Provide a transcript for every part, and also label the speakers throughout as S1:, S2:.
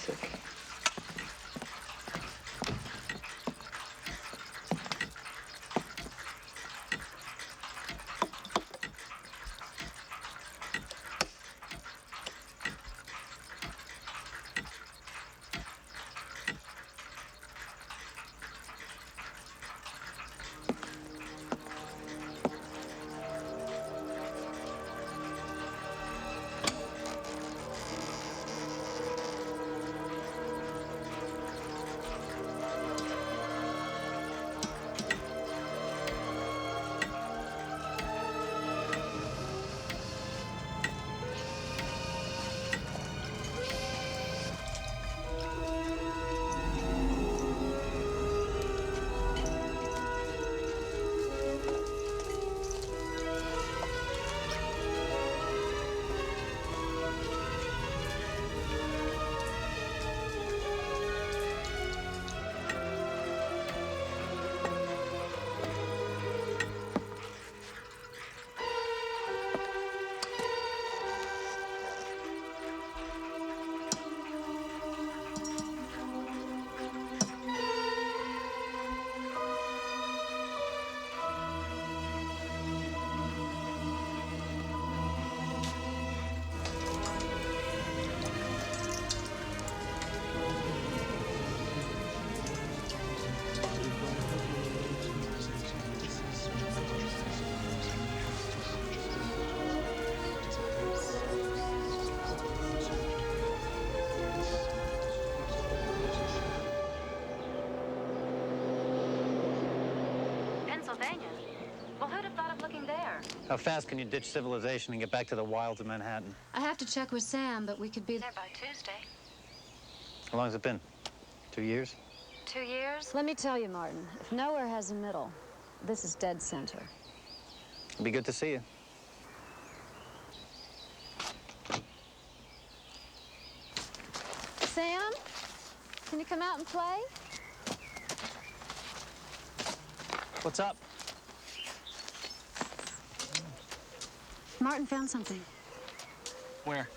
S1: classic.
S2: Well, who'd have thought of looking there?
S3: How fast can you ditch civilization and get back to the wilds of Manhattan?
S4: I have to check with Sam, but we could be there
S2: By Tuesday.
S3: How long has it been? 2 years?
S2: 2 years?
S4: Let me tell you, Martin, if nowhere has a middle, this is dead center.
S3: It'd be good to see you.
S4: Sam, can you come out and play?
S3: What's up?
S4: Martin found something.
S3: Where?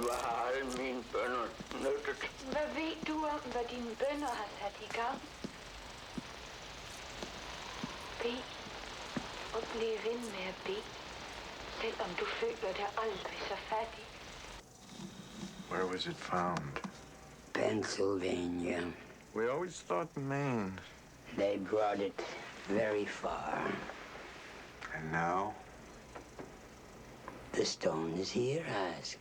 S1: Hvad har alle mine bønder nyttet?
S2: Hvad ved du om, hvad dine bønder har sat i gang? Bed. Og bliv ved med at bede. Selvom du føler dig aldrig så fattig.
S5: Where was it found?
S1: Pennsylvania.
S5: We always thought Maine.
S1: They brought it very far.
S5: And now?
S1: The stone is here, Ask.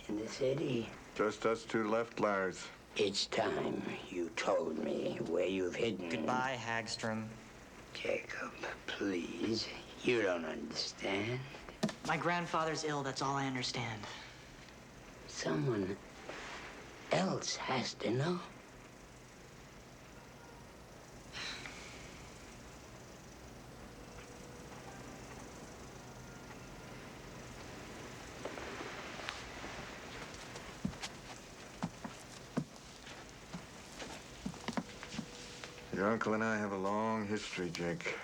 S1: In the city.
S5: Just us two left, Lars.
S1: It's time you told me where you've hidden.
S6: Goodbye, Hagstrom.
S1: Jacob, please. You don't understand.
S6: My grandfather's ill, that's all I understand.
S1: Someone else has to know.
S5: Your uncle and I have a long history, Jake.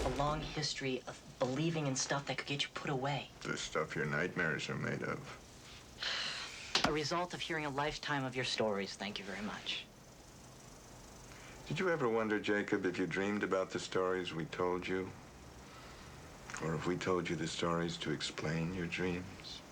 S6: A long history of believing in stuff that could get you put away.
S5: The stuff your nightmares are made of.
S6: A result of hearing a lifetime of your stories, thank you very much.
S5: Did you ever wonder, Jacob, if you dreamed about the stories we told you? Or if we told you the stories to explain your dreams?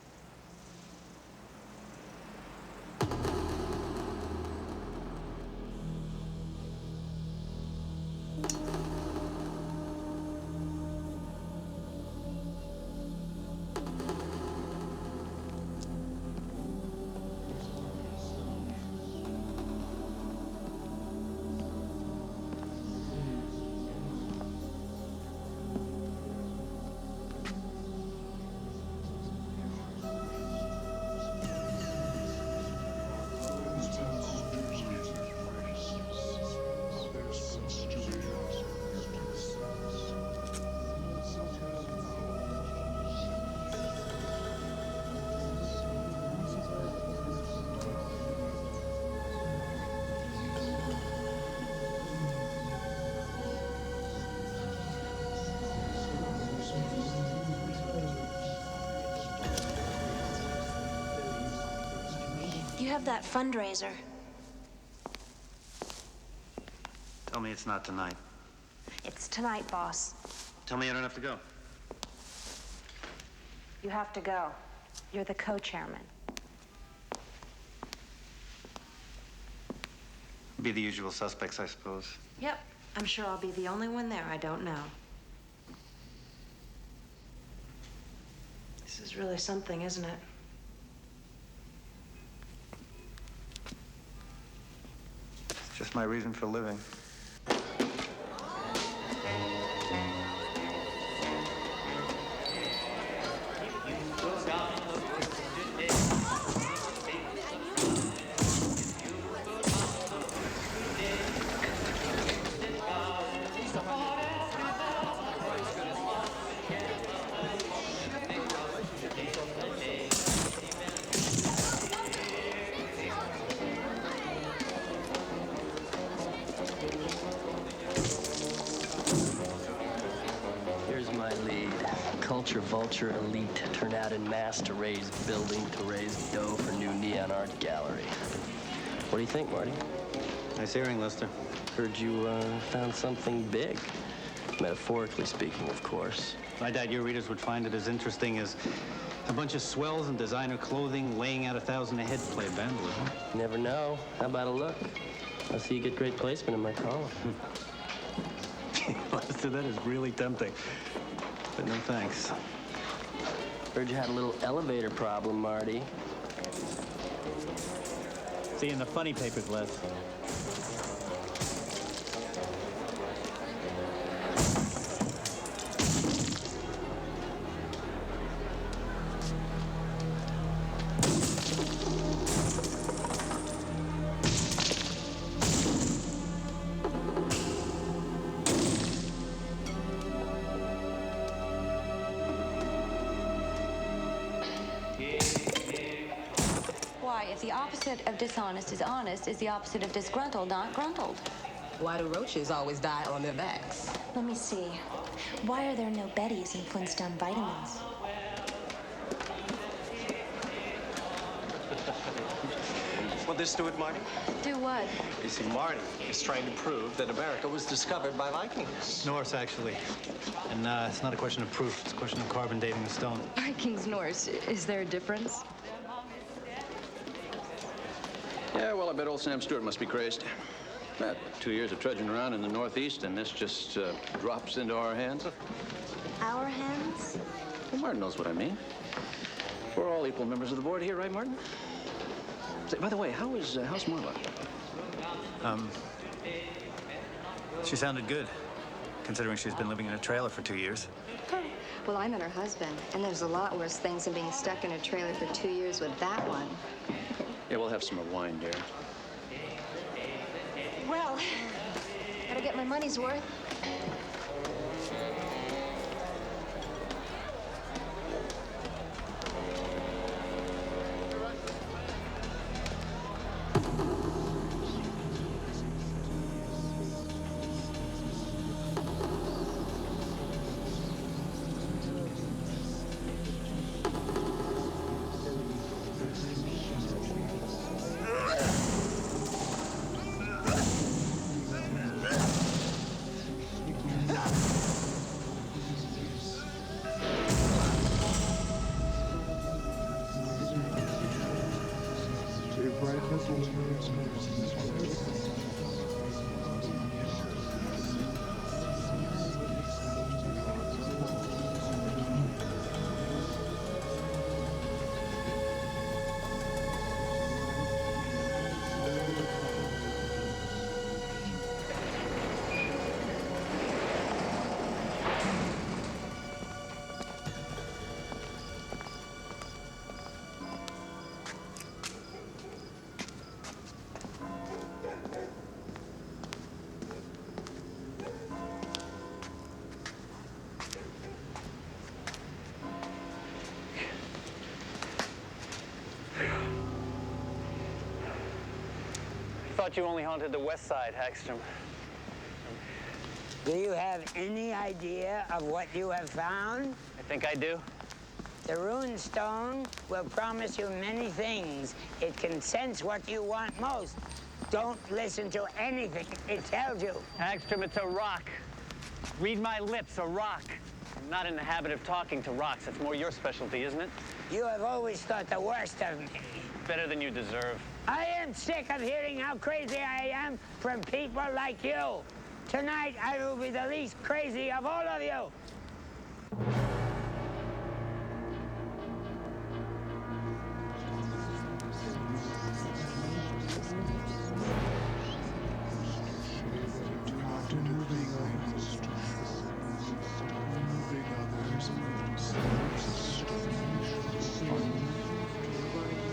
S7: You have that fundraiser.
S3: Tell me it's not tonight.
S7: It's tonight, boss.
S3: Tell me I don't have to go.
S7: You have to go. You're the co-chairman.
S3: Be the usual suspects, I suppose.
S7: Yep. I'm sure I'll be the only one there I don't know. This is really something, isn't it?
S3: It's just my reason for living.
S8: Culture vulture elite turn out en masse to raise building, to raise dough for new neon art gallery. What do you think, Marty?
S3: Nice hearing, Lester.
S8: Heard you found something big. Metaphorically speaking, of course.
S3: I doubt your readers would find it as interesting as a bunch of swells in designer clothing laying out 1,000 a head to play vandalism.
S8: Never know. How about a look? I'll see you get great placement in my column.
S3: Lester, that is really tempting. But no thanks.
S8: Heard you had a little elevator problem, Marty.
S3: See you in the funny papers, Les.
S4: If the opposite of dishonest is honest, is the opposite of disgruntled not gruntled?
S9: Why do roaches always die on their backs?
S7: Let me see. Why are there no Bettys in Flintstone vitamins?
S10: this do it, Marty?
S4: Do what?
S10: You see, Marty is trying to prove that America was discovered by Vikings.
S3: Norse, actually. And it's not a question of proof. It's a question of carbon dating the stone.
S4: Vikings, Norse. Is there a difference?
S11: Yeah, well, I bet old Sam Stewart must be crazed. 2 years of trudging around in the Northeast, and this just drops into our hands.
S7: Our hands?
S11: Well, Martin knows what I mean. We're all equal members of the board here, right, Martin? Say, by the way, how's Marla?
S3: She sounded good, considering she's been living in a trailer for 2 years.
S12: Well, I met her husband, and there's a lot worse things than being stuck in a trailer for 2 years with that one.
S11: Yeah, we'll have some more wine, dear.
S12: Well, gotta get my money's worth.
S13: Thought you only haunted the west side, Hagstrom.
S14: Do you have any idea of what you have found?
S13: I think I do.
S14: The Runestone will promise you many things. It can sense what you want most. Don't listen to anything it tells you.
S13: Hagstrom, it's a rock. Read my lips, a rock. I'm not in the habit of talking to rocks. That's more your specialty, isn't it?
S14: You have always thought the worst of me.
S13: Better than you deserve.
S14: I am sick of hearing how crazy I am from people like you. Tonight, I will be the least crazy of all of you.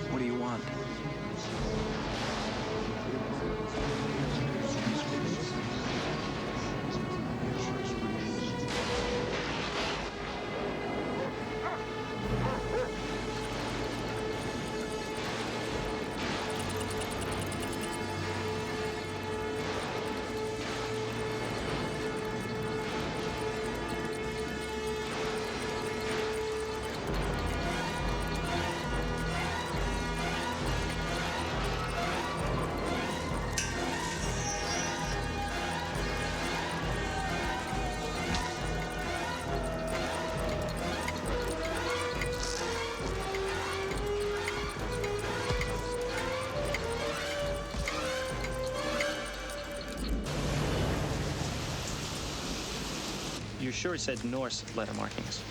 S10: What do you want?
S15: You're sure it said Norse letter markings?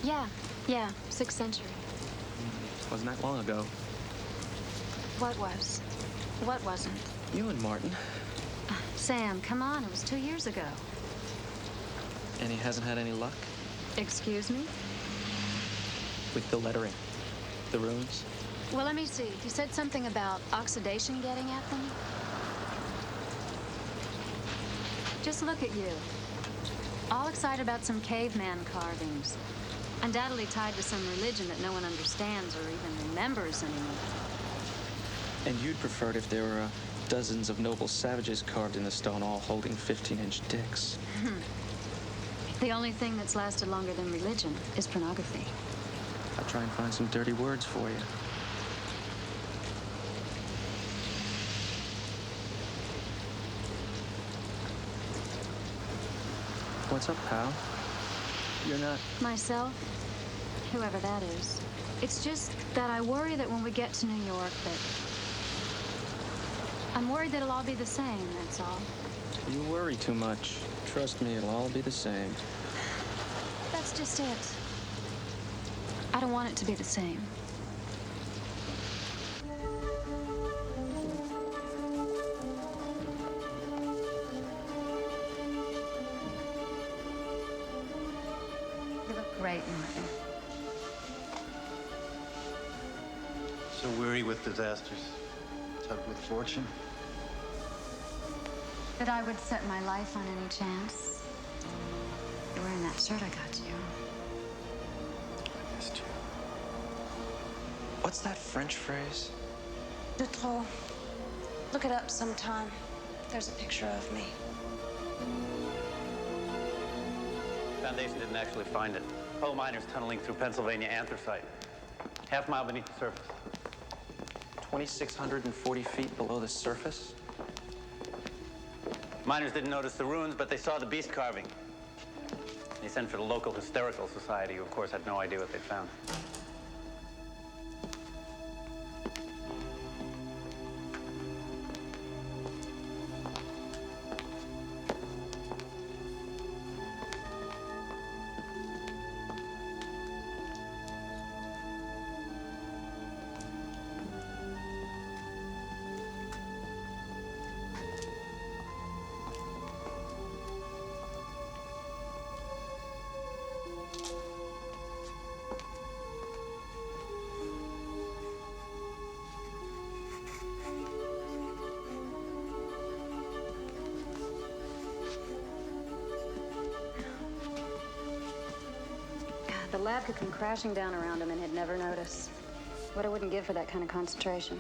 S16: Yeah, 6th century.
S15: Wasn't that long ago.
S16: What was? What wasn't?
S15: You and Martin.
S16: Sam, come on, it was 2 years ago.
S15: And he hasn't had any luck?
S16: Excuse me?
S15: With the lettering? The runes?
S16: Well, let me see. You said something about oxidation getting at them? Just look at you. All excited about some caveman carvings. Undoubtedly tied to some religion that no one understands or even remembers anymore.
S15: And you'd prefer it if there were dozens of noble savages carved in the stone, all holding 15-inch dicks.
S16: The only thing that's lasted longer than religion is pornography.
S15: I'll try and find some dirty words for you. What's up, pal? You're not...
S16: Myself? Whoever that is. It's just that I worry that when we get to New York that... I'm worried that it'll all be the same, that's all.
S15: You worry too much. Trust me, it'll all be the same.
S16: That's just it. I don't want it to be the same. You look great, Martin.
S3: So weary with disasters, tugged with fortune.
S16: That I would set my life on any chance. You're wearing that shirt I got you.
S15: I missed you. What's that French phrase?
S7: De trop. Look it up sometime. There's a picture of me.
S3: Foundation didn't actually find it. Coal miners tunneling through Pennsylvania anthracite. Half mile beneath the surface.
S15: 2,640 feet below the surface?
S3: Miners didn't notice the ruins, but they saw the beast carving. They sent for the local hysterical society, who of course had no idea what they'd found.
S16: The lab could come crashing down around him and he'd never notice. What I wouldn't give for that kind of concentration.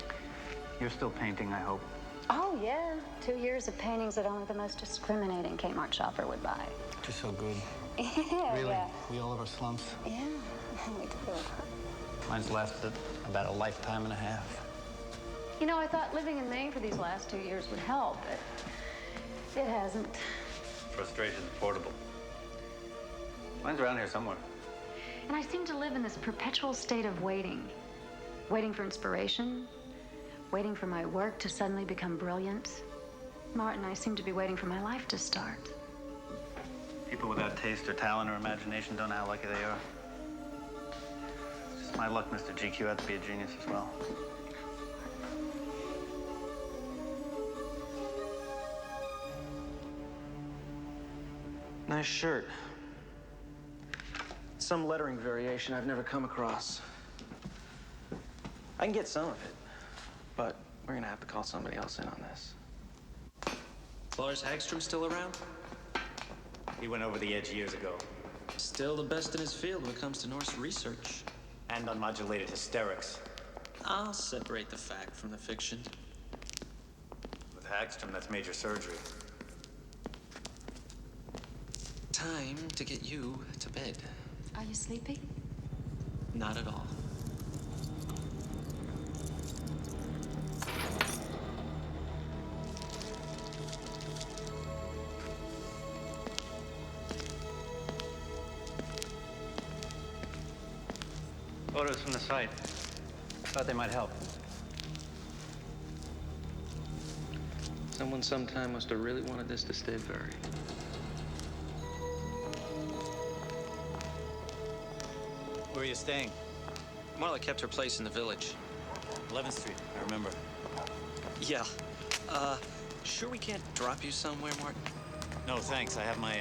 S3: You're still painting, I hope.
S16: Oh, yeah. 2 years of paintings that only the most discriminating Kmart shopper would buy.
S3: You're so good.
S16: Yeah,
S3: Really?
S16: yeah.
S3: We all have our slumps.
S16: Yeah, we do.
S3: Mine's lasted about a lifetime and a half.
S16: You know, I thought living in Maine for these last 2 years would help, but it hasn't.
S3: Frustration's portable. Mine's around here somewhere.
S16: And I seem to live in this perpetual state of waiting. Waiting for inspiration. Waiting for my work to suddenly become brilliant. Martin, I seem to be waiting for my life to start.
S3: People without taste or talent or imagination don't know how lucky they are. It's just my luck Mr. GQ had to be a genius as well.
S15: Nice shirt. Some lettering variation I've never come across. I can get some of it, but we're gonna have to call somebody else in on this. Lars Hagstrom still around?
S3: He went over the edge years ago.
S15: Still the best in his field when it comes to Norse research.
S3: And unmodulated hysterics.
S15: I'll separate the fact from the fiction.
S3: With Hagstrom, that's major surgery.
S15: Time to get you to bed.
S16: Are you sleepy?
S15: Not at all.
S3: Photos from the site. Thought they might help.
S15: Someone sometime must have really wanted this to stay buried.
S3: Where are you staying?
S15: Marla kept her place in the village.
S3: 11th Street, I remember.
S15: Yeah. Sure we can't drop you somewhere, Martin?
S3: No, thanks. I have my,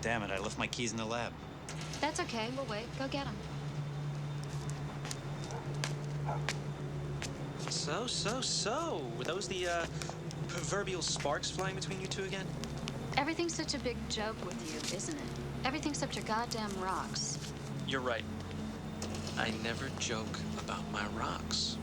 S3: Damn it, I left my keys in the lab.
S16: That's okay. We'll wait. Go get them.
S15: So. Were those the, proverbial sparks flying between you two again?
S16: Everything's such a big joke with you, isn't it? Everything's except your goddamn rocks.
S15: You're right. I never joke about my rocks.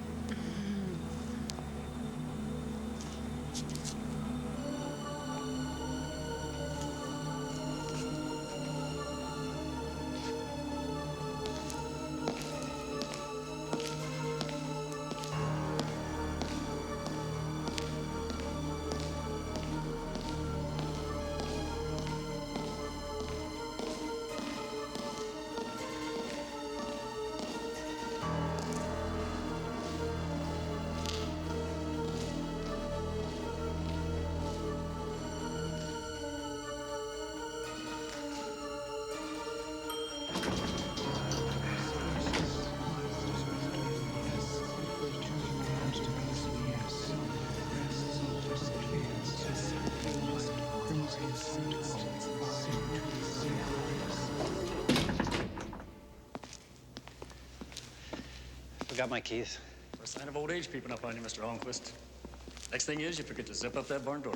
S3: Forgot my keys.
S17: First sign of old age creeping up on you, Mr. Holmquist. Next thing is you forget to zip up that barn door.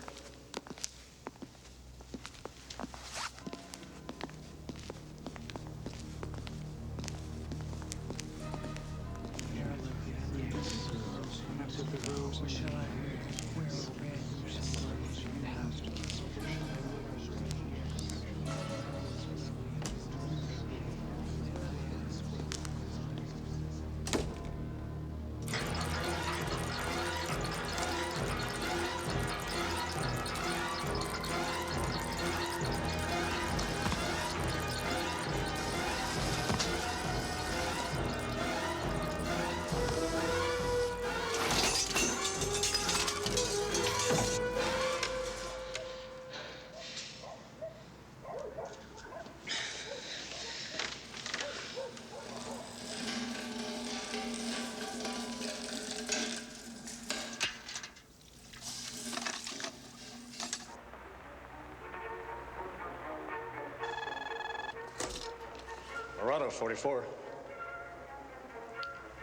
S17: Murado, 44.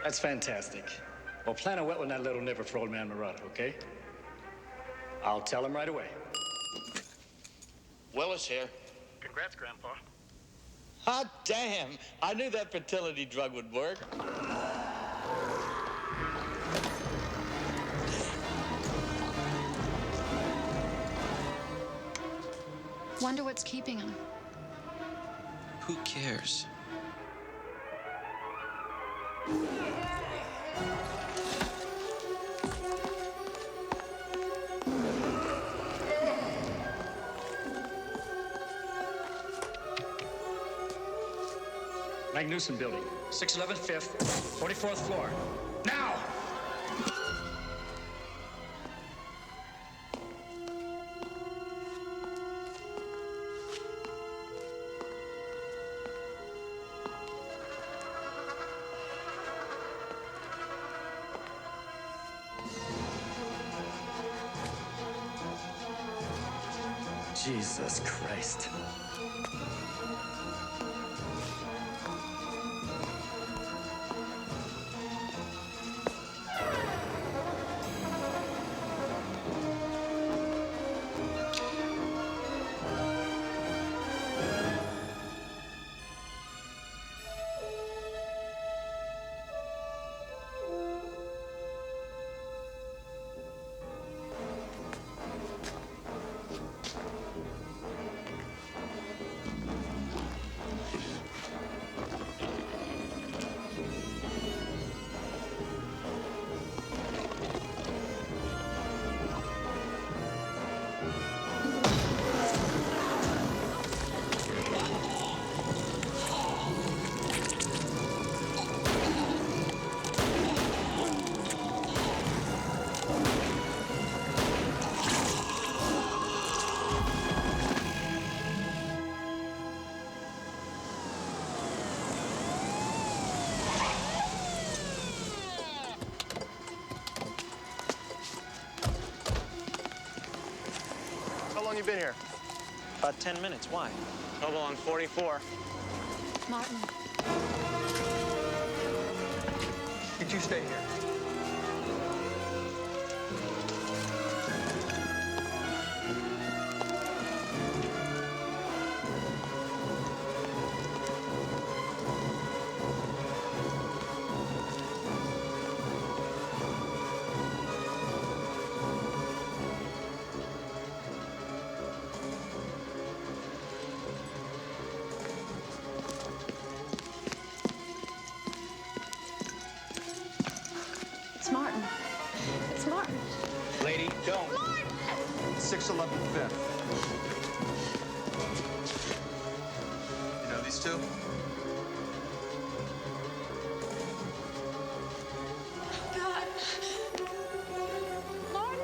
S17: That's fantastic. Well, plan on wetting that little nipper for old man Murado, okay? I'll tell him right away.
S18: Willis here.
S17: Congrats, Grandpa.
S18: Hot damn! I knew that fertility drug would work.
S16: Wonder what's keeping him.
S18: Who cares?
S17: Magnuson Building, 611 5th, 44th floor. Now! Jesus Christ.
S10: How long you been here?
S15: About 10 minutes. Why?
S10: Trouble on 44.
S16: Martin.
S10: Did you stay here?
S16: It's Martin. It's Martin.
S10: Lady, don't. 611 5th. You know these two?
S7: God. Martin.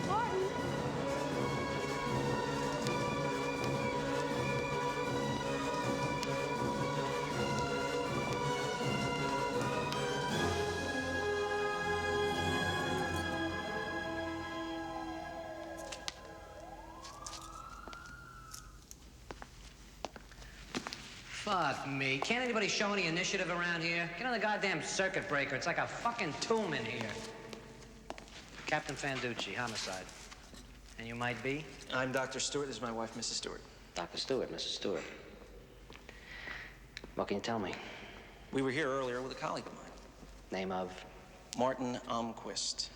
S7: Martin.
S19: Fuck me. Can't anybody show any initiative around here? Get on the goddamn circuit breaker. It's like a fucking tomb in here. Captain Fanducci, homicide. And you might be?
S15: I'm Dr. Stewart. This is my wife, Mrs. Stewart.
S19: Dr. Stewart, Mrs. Stewart. What can you tell me?
S15: We were here earlier with a colleague of mine.
S19: Name of?
S15: Martin Almquist.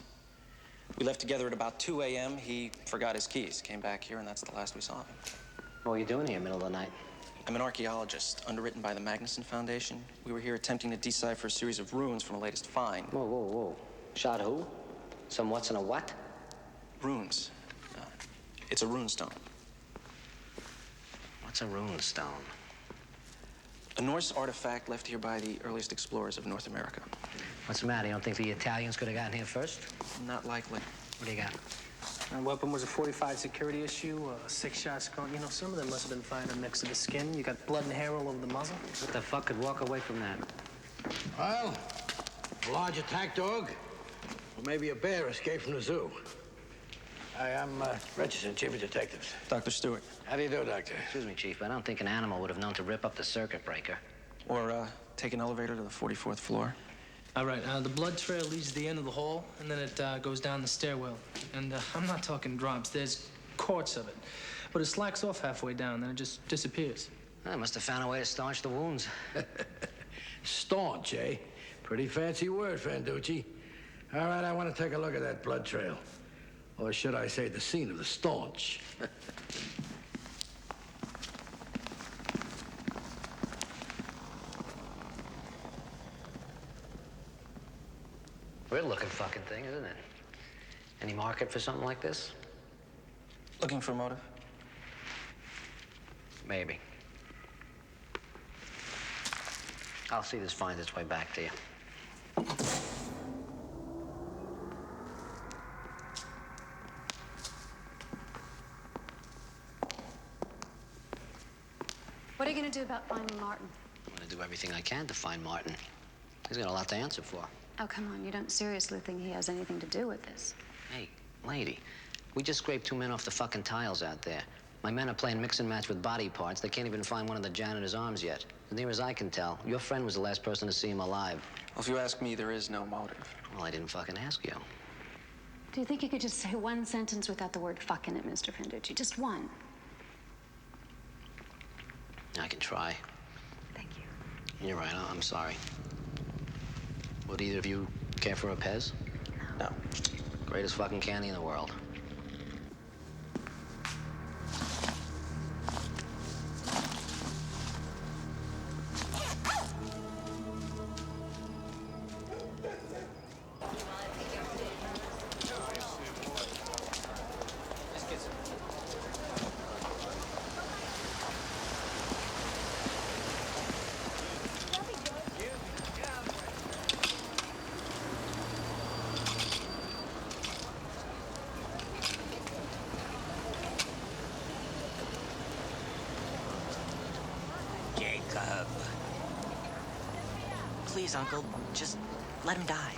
S15: We left together at about 2 a.m. He forgot his keys, came back here, and that's the last we saw of him.
S19: What were you doing here, middle of the night?
S15: I'm an archaeologist, underwritten by the Magnuson Foundation. We were here attempting to decipher a series of runes from a latest find.
S19: Whoa, whoa, whoa. Shot who? Some what's and a what?
S15: Runes. It's a runestone.
S19: What's a runestone?
S15: A Norse artifact left here by the earliest explorers of North America.
S19: What's the matter? You don't think the Italians could have gotten here first?
S15: Not likely.
S19: What do you got?
S20: Our weapon was a .45 security issue, 6-shot skull. You know, some of them must have been fired next to the skin. You got blood and hair all over the muzzle.
S19: What the fuck could walk away from that?
S21: Well, a large attack dog, or maybe a bear escaped from the zoo. I am registered chief of detectives.
S15: Dr. Stewart.
S21: How do you do, Doctor?
S19: Excuse me, Chief, but I don't think an animal would have known to rip up the circuit breaker.
S15: Or take an elevator to the 44th floor.
S20: All right, the blood trail leads to the end of the hall, and then it goes down the stairwell. And I'm not talking drops. There's quarts of it. But it slacks off halfway down, then it just disappears.
S19: I must have found a way to staunch the wounds.
S21: Staunch, eh? Pretty fancy word, Fanducci. All right, I want to take a look at that blood trail. Or should I say the scene of the staunch?
S19: Weird looking fucking thing, isn't it? Any market for something like this?
S15: Looking for a motive?
S19: Maybe. I'll see this finds its way back to you.
S16: What are you going to do about finding Martin?
S19: I'm going to do everything I can to find Martin. He's got a lot to answer for.
S16: Oh, come on. You don't seriously think he has anything to do with this?
S19: Hey, lady, we just scraped 2 men off the fucking tiles out there. My men are playing mix and match with body parts. They can't even find one of the janitor's arms yet. As near as I can tell, your friend was the last person to see him alive.
S15: Well, if you ask me, there is no motive.
S19: Well, I didn't fucking ask you.
S16: Do you think you could just say one sentence without the word fuck in it, Mr. Fanducci? Just one.
S19: I can try.
S16: Thank you.
S19: You're right, I'm sorry. Would either of you care for a Pez?
S15: No.
S19: Greatest fucking candy in the world.
S6: Please, Uncle, just let him die.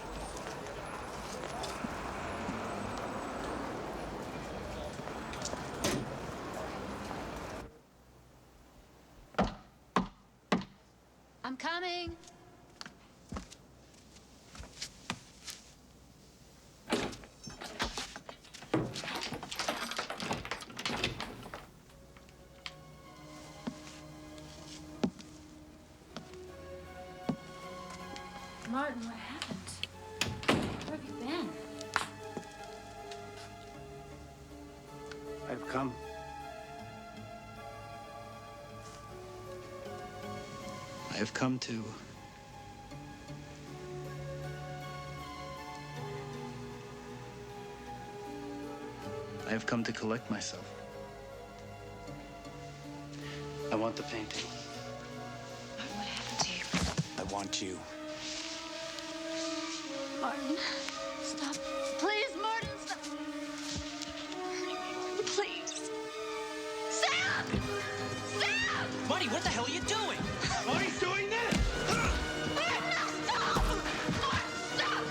S16: I'm coming. Martin, what happened? Where have you been?
S21: I've come.
S3: I have come to collect myself. I want the painting.
S16: Martin, what happened to you?
S3: I want you.
S16: Martin, stop. Please, Martin, stop. Martin, please. Sam! Sam!
S6: Marty, what the hell are you doing?
S21: Marty's doing this!
S16: Martin, no, stop! Martin, stop!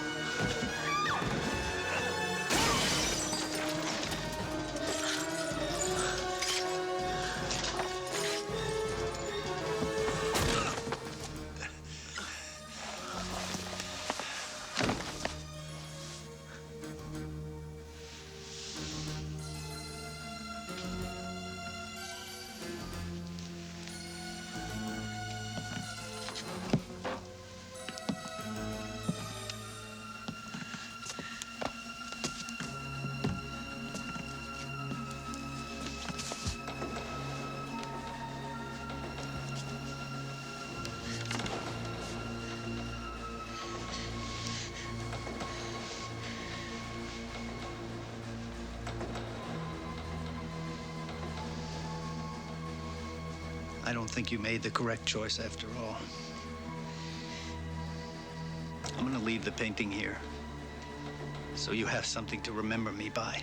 S3: I don't think you made the correct choice after all. I'm gonna leave the painting here, so you have something to remember me by.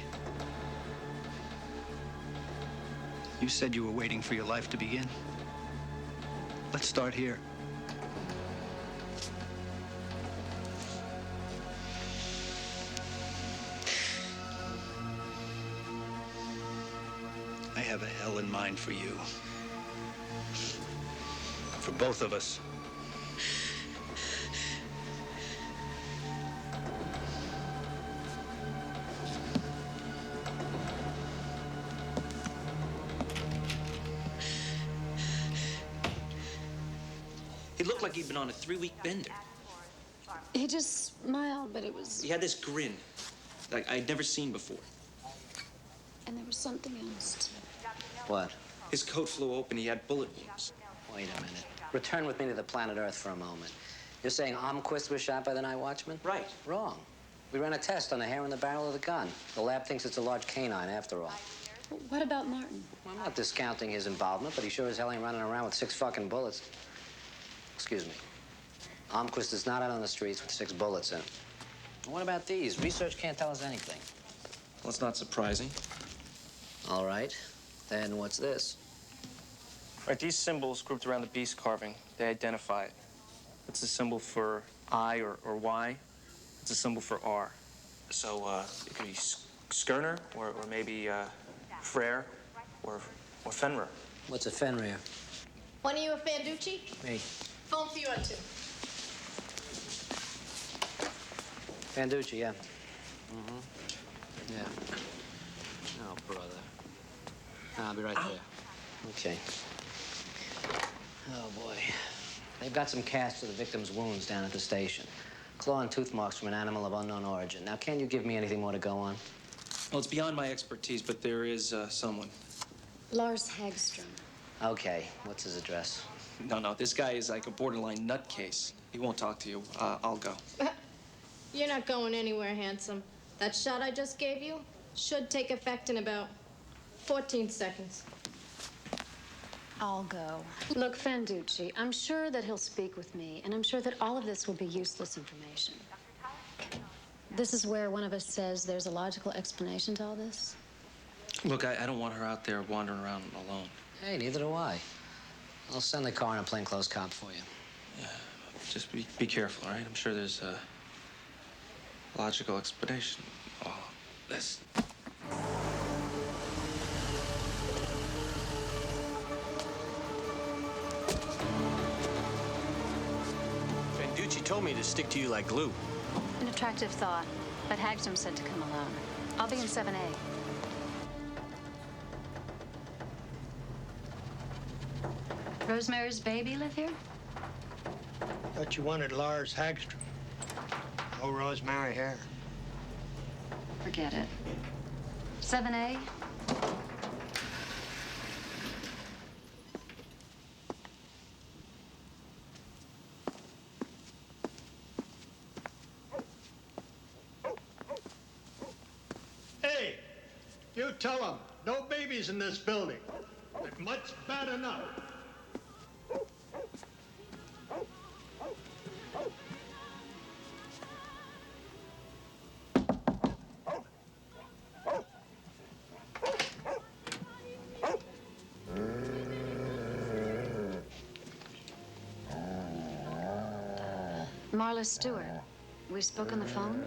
S3: You said you were waiting for your life to begin. Let's start here. I have a hell in mind for you. For both of us.
S15: He looked like he'd been on a 3-week bender.
S7: He just smiled, but it was...
S15: He had this grin, like I'd never seen before.
S7: And there was something else, too.
S19: What?
S15: His coat flew open, he had bullet wounds.
S19: Wait a minute. Return with me to the planet Earth for a moment. You're saying Almquist was shot by the night watchman?
S15: Right.
S19: Wrong. We ran a test on the hair in the barrel of the gun. The lab thinks it's a large canine, after all.
S7: What about Martin?
S19: Well, I'm not discounting his involvement, but he sure as hell ain't running around with 6 fucking bullets. Excuse me. Almquist is not out on the streets with 6 bullets in him. What about these? Research can't tell us anything.
S15: Well, it's not surprising.
S19: All right. Then what's this?
S15: Right, these symbols grouped around the beast carving, they identify it. It's a symbol for I or Y. It's a symbol for R. So it could be Skirner or maybe Frere or Fenrir.
S19: What's a Fenrir?
S2: One of you a Fanducci?
S19: Me.
S2: Phone for you on 2.
S19: Fanducci, yeah. Mm-hmm. Yeah. Oh, brother. I'll be right there. Okay. Oh, boy. They've got some casts of the victim's wounds down at the station. Claw and tooth marks from an animal of unknown origin. Now, can you give me anything more to go on?
S15: Well, it's beyond my expertise, but there is someone.
S7: Lars Hagstrom.
S19: Okay. What's his address?
S15: No, this guy is like a borderline nutcase. He won't talk to you. I'll go.
S2: You're not going anywhere, handsome. That shot I just gave you should take effect in about 14 seconds.
S16: I'll go. Look, Fanducci, I'm sure that he'll speak with me, and I'm sure that all of this will be useless information. This is where one of us says there's a logical explanation to all this?
S15: Look, I don't want her out there wandering around alone.
S19: Hey, neither do I. I'll send the car and a plainclothes cop for you.
S15: Yeah, just be careful, all right? I'm sure there's a logical explanation to all of this.
S10: Fanducci told me to stick to you like glue.
S16: An attractive thought, but Hagstrom said to come alone. I'll be in 7A. Rosemary's baby live here?
S21: Thought you wanted Lars Hagstrom. No Rosemary here.
S16: Forget it. 7A?
S21: Hey, you tell them, no babies in this building. That much bad enough.
S16: Marla Stewart. We spoke on the phone?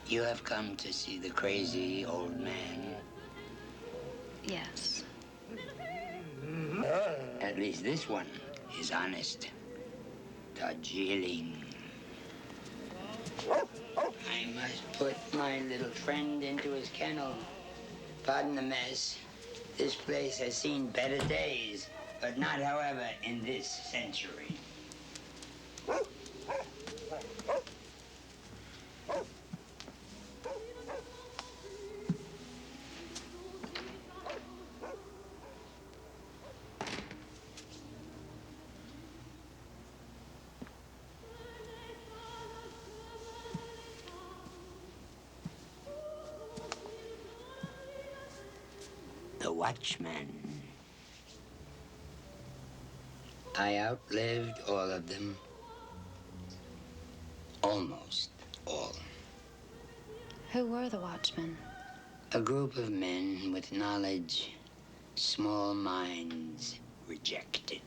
S1: You have come to see the crazy old man.
S16: Yes.
S1: At least this one is honest. Darjeeling. I must put my little friend into his kennel. Pardon the mess. This place has seen better days, but not, however, in this century. The Watchman. I outlived all of them. Almost all.
S16: Who were the Watchmen?
S1: A group of men with knowledge, small minds rejected.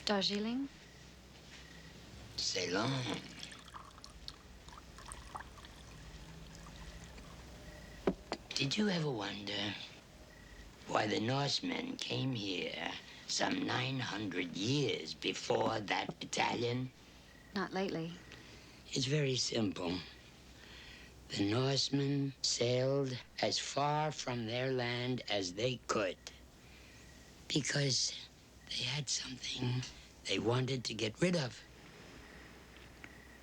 S16: Darjeeling?
S1: Ceylon. Did you ever wonder why the Norsemen came here some 900 years before that battalion?
S16: Not lately.
S1: It's very simple. The Norsemen sailed as far from their land as they could because they had something they wanted to get rid of.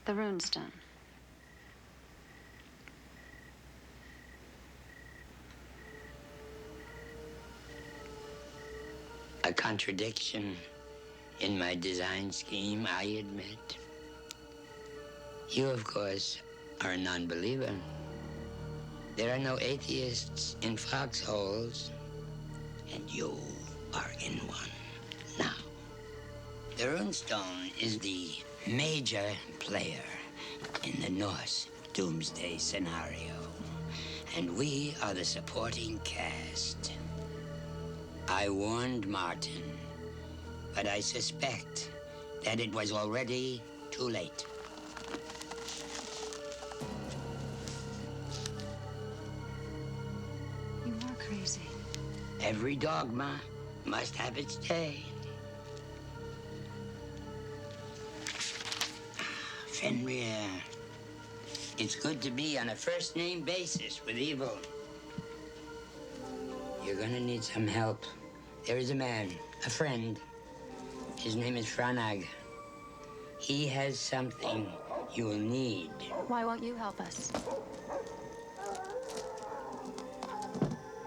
S16: The Runestone.
S1: A contradiction in my design scheme, I admit. You, of course, are a non-believer. There are no atheists in foxholes, and you are in one now. The Runestone is the major player in the Norse doomsday scenario, and we are the supporting cast. I warned Martin, but I suspect that it was already too late.
S16: You are crazy.
S1: Every dogma must have its day. Fenrir, it's good to be on a first-name basis with evil. You're gonna need some help. There is a man, a friend. His name is Franag. He has something you will need.
S16: Why won't you help us?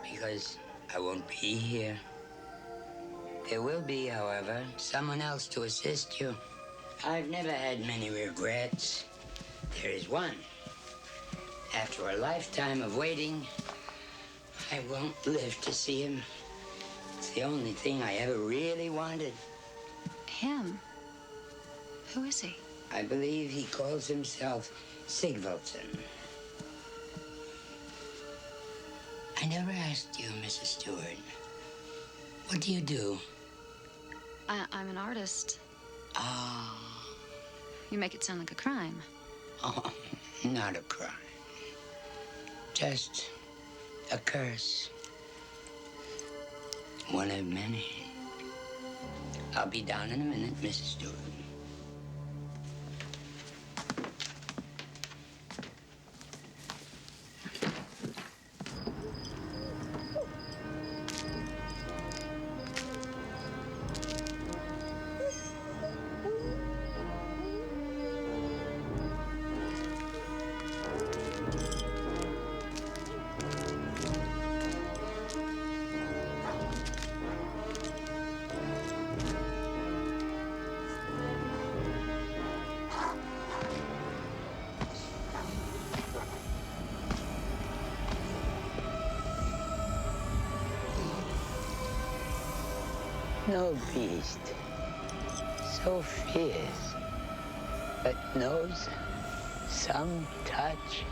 S1: Because I won't be here. There will be, however, someone else to assist you. I've never had many regrets. There is one. After a lifetime of waiting, I won't live to see him. It's the only thing I ever really wanted.
S16: Him? Who is he?
S1: I believe he calls himself Sigvaldsson. I never asked you, Mrs. Stewart. What do you do?
S16: I'm an artist.
S1: Ah.
S16: You make it sound like a crime.
S1: Oh, not a crime. Just a curse. One of many. I'll be down in a minute, Mrs. Stewart. No beast so fierce, but knows some touch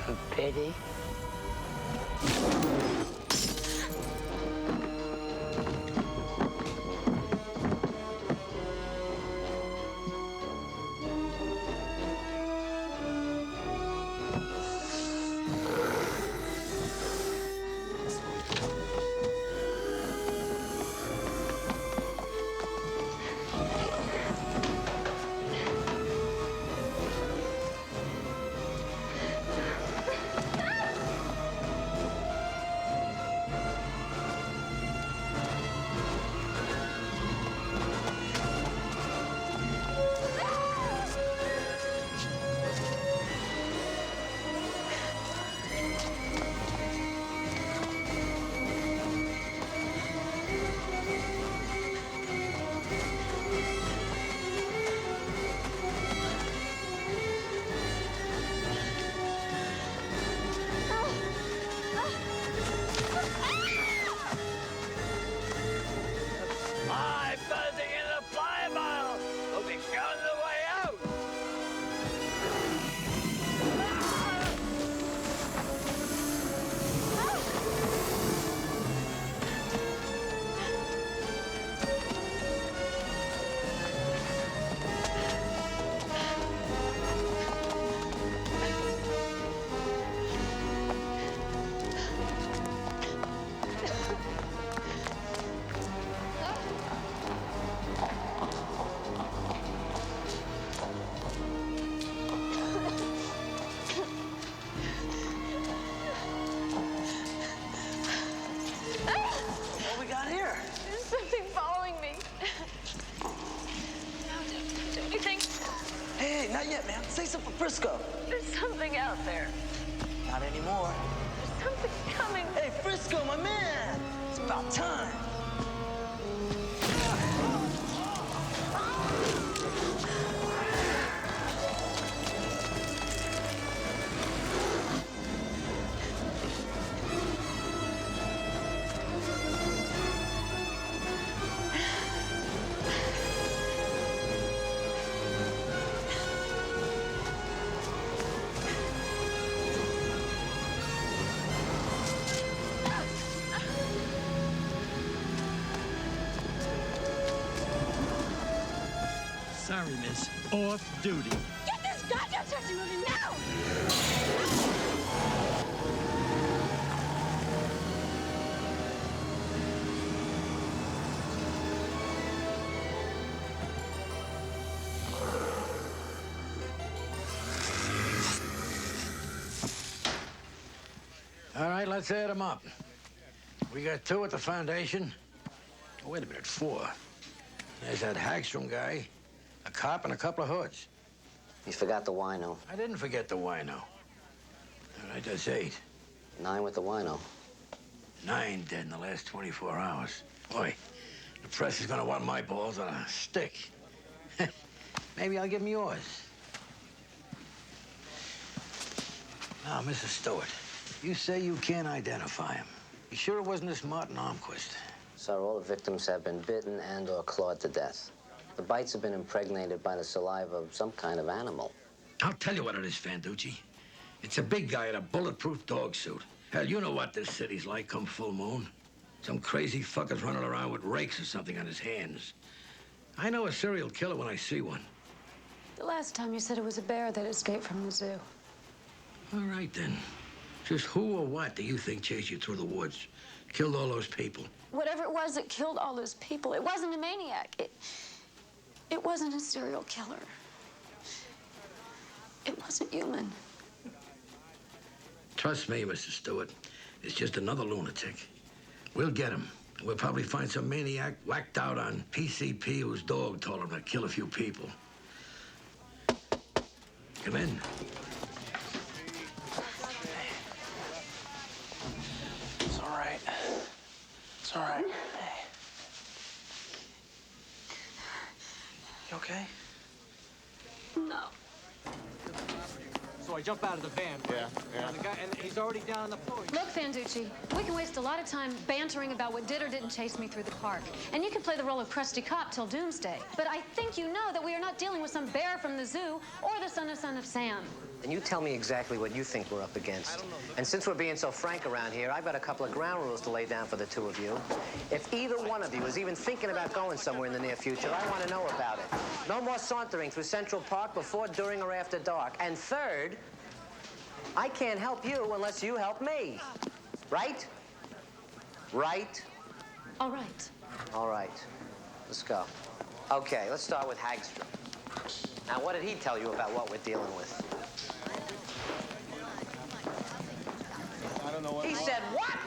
S1: of pity.
S5: Not yet, man. Say something for Frisco.
S22: There's something out there.
S5: Not anymore.
S22: There's something coming.
S5: Hey, Frisco, my man. It's about time.
S21: Sorry, miss. Off duty.
S22: Get this goddamn taxi moving now!
S21: All right, let's add them up. We got 2 at the foundation. Oh, wait a minute, 4. There's that Hagstrom guy, a cop, and a couple of hoods.
S19: You forgot the wino.
S21: I didn't forget the wino. All right, that's 8.
S19: 9 with the wino.
S21: 9 dead in the last 24 hours. Boy, the press is gonna want my balls on a stick. Maybe I'll give them yours. Now, Mrs. Stewart, you say you can't identify him. You sure it wasn't this Martin Armquist?
S19: Sir, all the victims have been bitten and or clawed to death. The bites have been impregnated by the saliva of some kind of animal.
S21: I'll tell you what it is, Fanducci. It's a big guy in a bulletproof dog suit. Hell, you know what this city's like come full moon. Some crazy fucker's running around with rakes or something on his hands. I know a serial killer when I see one.
S16: The last time you said it was a bear that escaped from the zoo.
S21: All right, then. Just who or what do you think chased you through the woods? Killed all those people?
S16: Whatever it was that killed all those people, it wasn't a maniac. It wasn't a serial killer. It wasn't human.
S21: Trust me, Mr. Stewart. It's just another lunatic. We'll get him. We'll probably find some maniac whacked out on PCP whose dog told him to kill a few people. Come in.
S15: It's all right. It's all right. Hey. You okay?
S16: No.
S10: So I jump out of the van. Yeah. And the guy, and he's already down on the floor.
S16: Look, Fanducci, we can waste a lot of time bantering about what did or didn't chase me through the park. And you can play the role of crusty cop till doomsday. But I think you know that we are not dealing with some bear from the zoo or the son of Sam.
S19: And you tell me exactly what you think we're up against. And since we're being so frank around here, I've got a couple of ground rules to lay down for the 2 of you. If either one of you is even thinking about going somewhere in the near future, I want to know about it. No more sauntering through Central Park before, during, or after dark. And third, I can't help you unless you help me. Right? Right?
S16: All right.
S19: All right. Let's go. Okay, let's start with Hagstrom. Now, what did he tell you about what we're dealing with?
S10: I don't know what.
S19: He said what?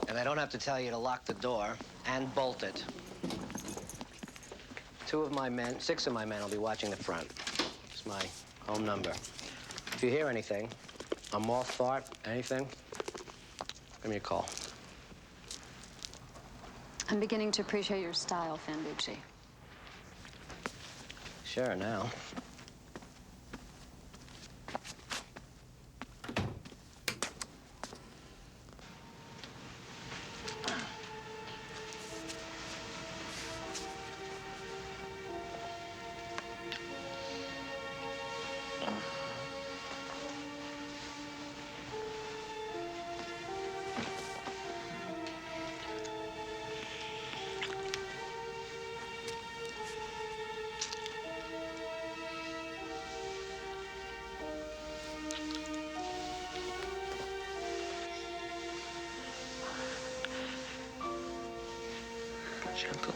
S19: And I don't have to tell you to lock the door and bolt it. 6 of my men will be watching the front. It's my home number. If you hear anything, a moth fart, anything, give me a call.
S16: I'm beginning to appreciate your style, Fanducci.
S19: Sure, now.
S15: Gentle.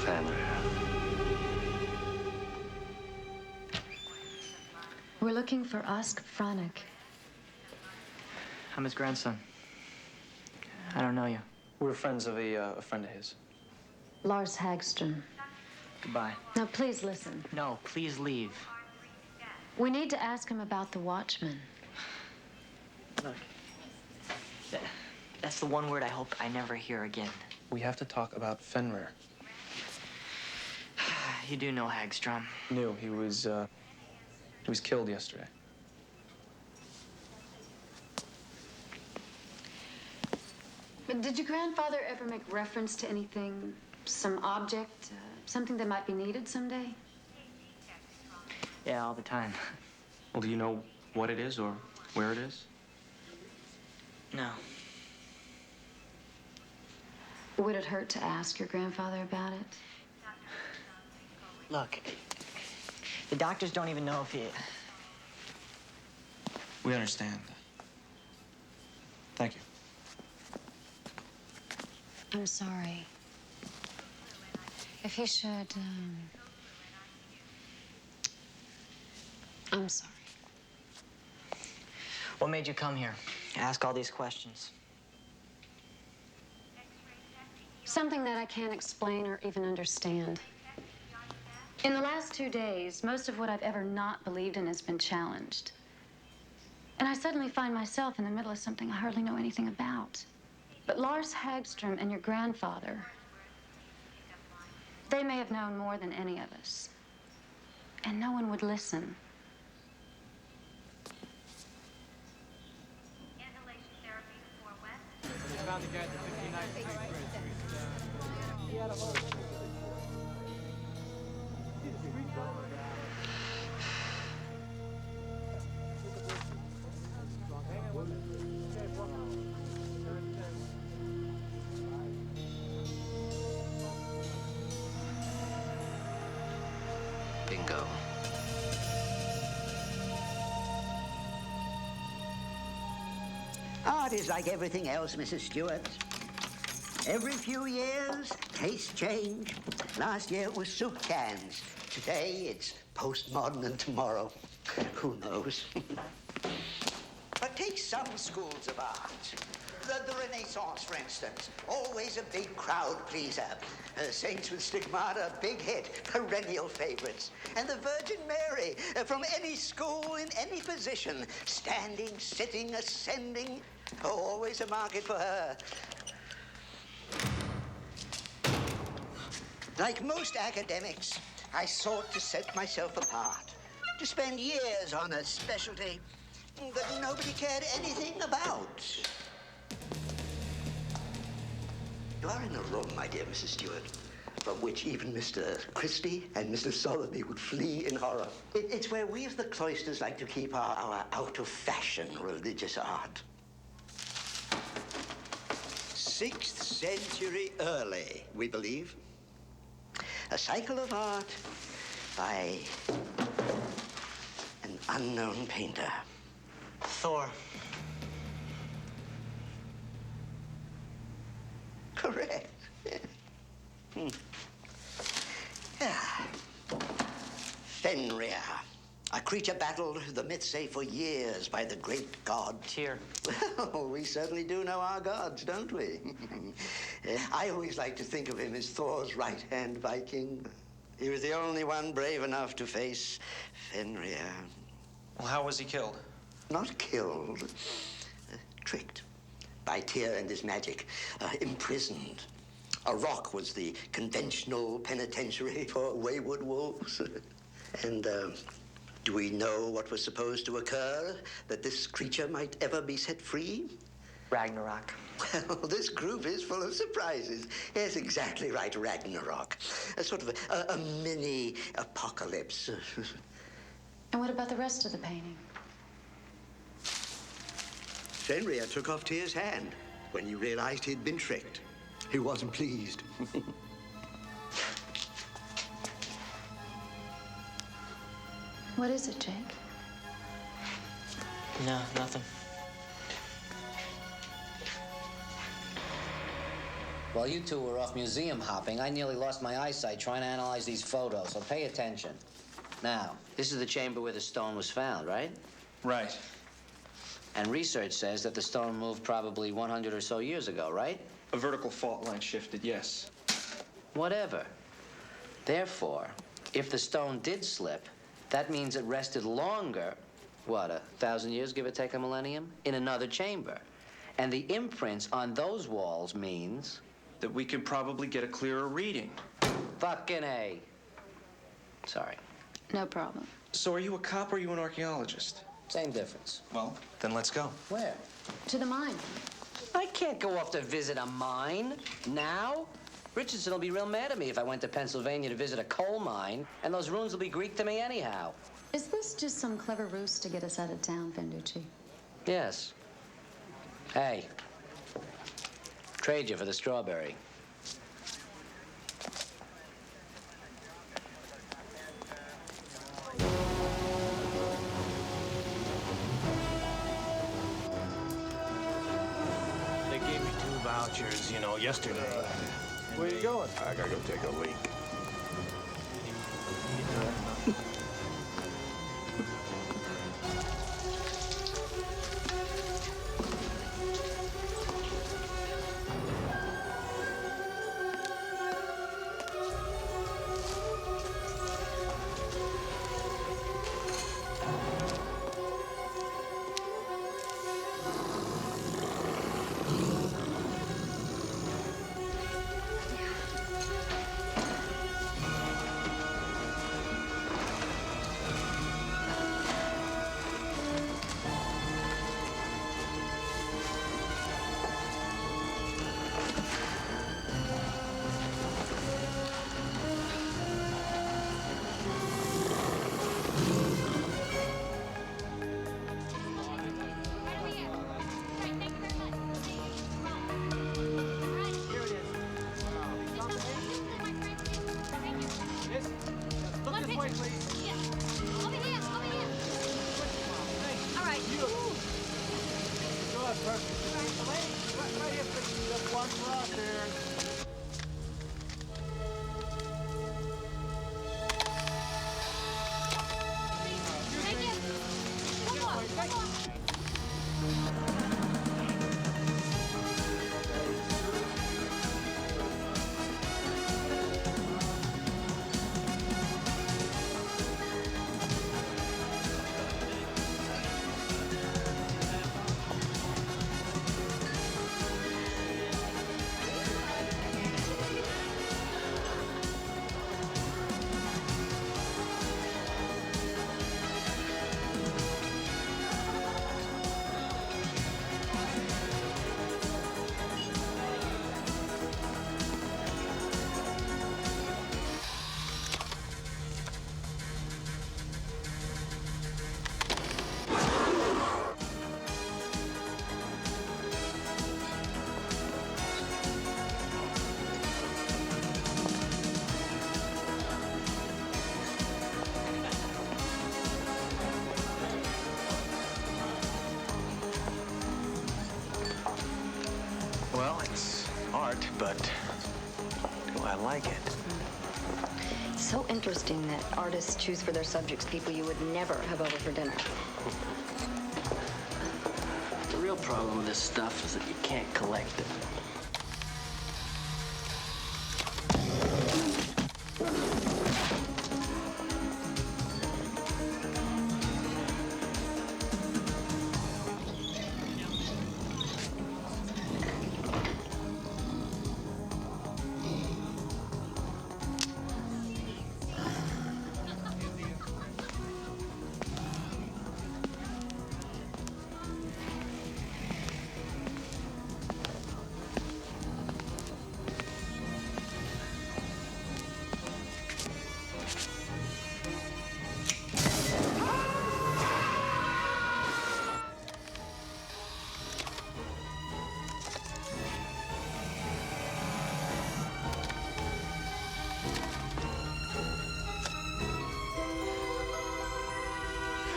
S10: Fenrir.
S16: We're looking for Osk Franek.
S6: I'm his grandson. I don't know you.
S15: We're friends of a friend of his.
S16: Lars Hagström.
S6: Goodbye.
S16: Now, please listen.
S6: No, please leave.
S16: We need to ask him about the Watchman.
S6: Look, that's the one word I hope I never hear again.
S15: We have to talk about Fenrir.
S6: You do know Hagström.
S15: No, he was killed yesterday.
S16: But did your grandfather ever make reference to anything, some object, something that might be needed someday?
S6: Yeah, all the time.
S15: Well, do you know what it is or where it is?
S6: No.
S16: Would it hurt to ask your grandfather about it?
S6: Look, the doctors don't even know if he...
S15: We understand. Thank you.
S7: I'm sorry. If you should, I'm sorry.
S6: What made you come here? Ask all these questions.
S16: Something that I can't explain or even understand. In the last 2 days, most of what I've ever not believed in has been challenged. And I suddenly find myself in the middle of something I hardly know anything about. But Lars Hagström and your grandfather, they may have known more than any of us. And no one would listen.
S19: Bingo.
S8: Art is like everything else, Mrs. Stewart. Every few years, tastes change. Last year it was soup cans. Today it's postmodern, and tomorrow, who knows? But take some schools of art. The Renaissance, for instance. Always a big crowd pleaser. Saints with Stigmata, big hit, perennial favorites. And the Virgin Mary, from any school, in any position. Standing, sitting, ascending. Oh, always a market for her. Like most academics, I sought to set myself apart. To spend years on a specialty that nobody cared anything about. You are in a room, my dear Mrs. Stewart, from which even Mr. Christie and Mr. Sotheby would flee in horror. It's where we of the cloisters like to keep our out-of-fashion religious art. 6th century early, we believe. A cycle of art by an unknown painter.
S6: Thor.
S8: Correct. Fenrir, a creature battled, the myths say, for years by the great god.
S6: Tyr.
S8: Well, we certainly do know our gods, don't we? I always like to think of him as Thor's right-hand Viking. He was the only one brave enough to face Fenrir.
S15: Well, how was he killed?
S8: Not killed, tricked by Tyr and his magic, imprisoned. A rock was the conventional penitentiary for wayward wolves. And do we know what was supposed to occur that this creature might ever be set free?
S6: Ragnarok.
S8: Well, this group is full of surprises. Yes, exactly right, Ragnarok. A sort of a mini apocalypse.
S16: And what about the rest of the painting?
S8: Fenrir took off Tyr's hand when he realized he'd been tricked. He wasn't pleased.
S16: What is it, Jake?
S6: No, nothing.
S19: While you two were off museum hopping, I nearly lost my eyesight trying to analyze these photos, so pay attention. Now, this is the chamber where the stone was found, right?
S15: Right.
S19: And research says that the stone moved probably 100 or so years ago, right?
S15: A vertical fault line shifted, yes.
S19: Whatever. Therefore, if the stone did slip, that means it rested longer, what, 1,000 years, give or take a millennium, in another chamber. And the imprints on those walls means...
S15: that we can probably get a clearer reading.
S19: Fucking A. Sorry.
S16: No problem.
S15: So are you a cop or are you an archaeologist?
S19: Same difference.
S15: Well, then let's go.
S19: Where?
S16: To the mine.
S19: I can't go off to visit a mine now. Richardson will be real mad at me if I went to Pennsylvania to visit a coal mine, and those ruins will be Greek to me anyhow.
S16: Is this just some clever ruse to get us out of town, Venducci?
S19: Yes. Hey, trade you for the strawberry.
S17: They gave me 2 vouchers, you know, yesterday.
S10: Where you going? I gotta go take a leak.
S17: Well, it's art, but do I like it?
S12: It's so interesting that artists choose for their subjects people you would never have over for dinner.
S5: The real problem with this stuff is that you can't collect it.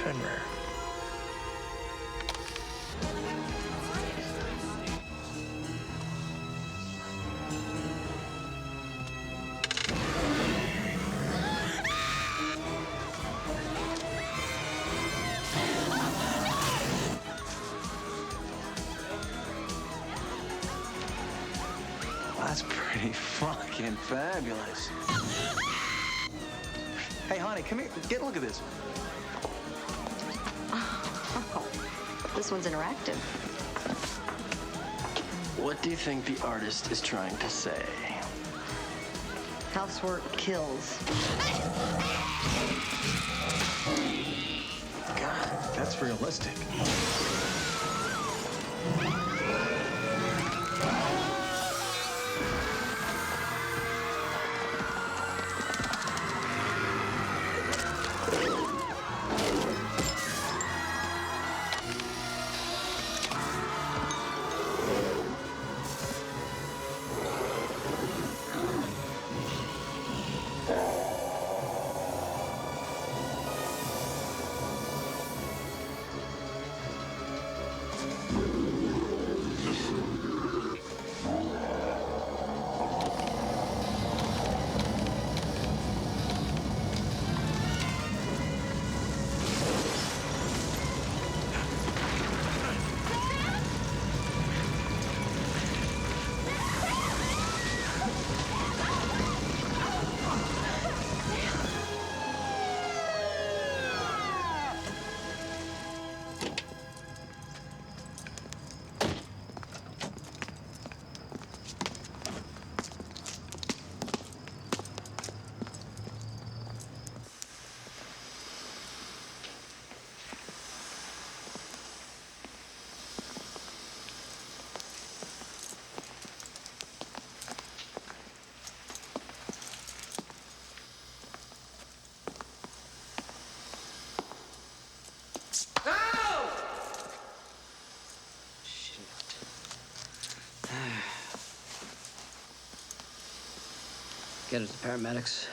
S17: Fenrir.
S10: fucking fabulous. Hey, honey, come here. Get a look at this.
S12: Oh, this one's interactive.
S5: What do you think the artist is trying to say?
S12: Housework kills.
S10: God, that's realistic.
S19: Get it to paramedics.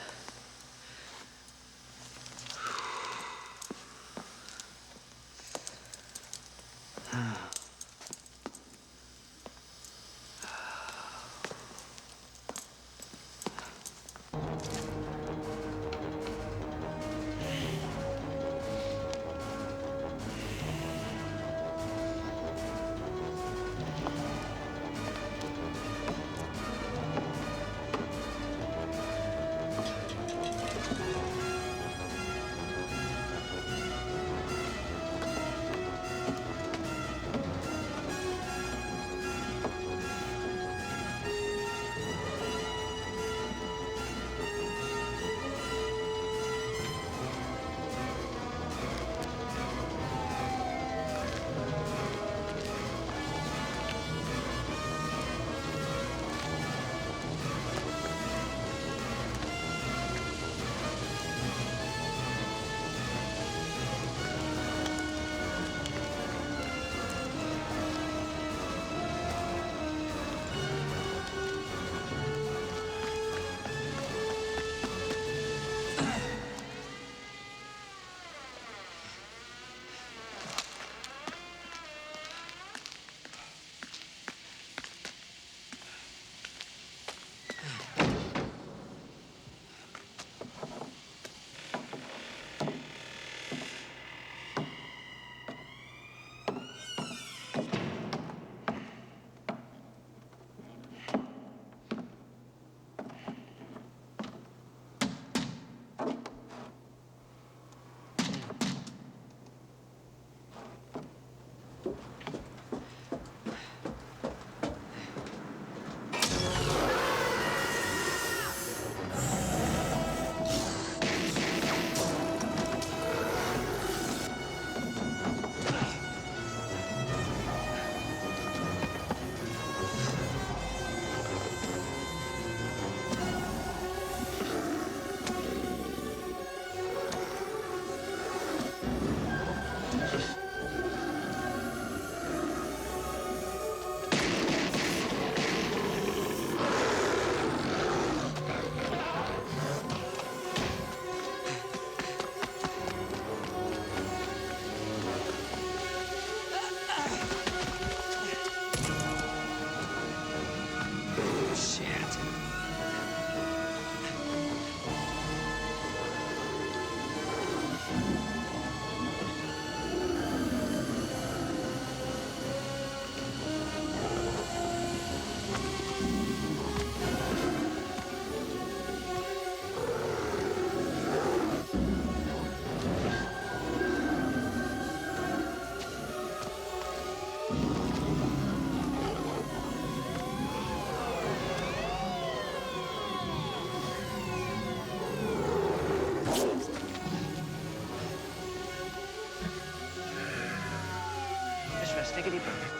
S6: Take a deep breath.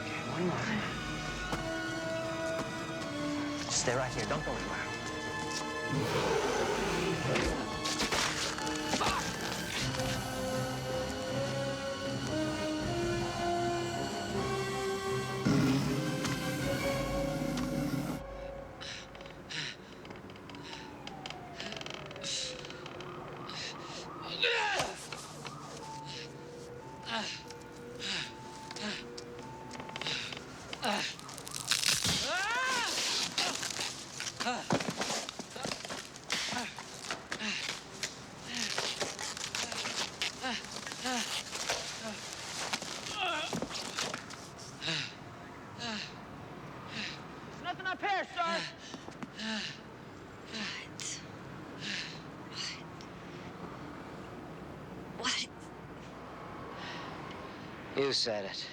S6: Okay, one more. Just stay right here. Don't go anywhere.
S13: Nothing up here, sir.
S19: What? You said it.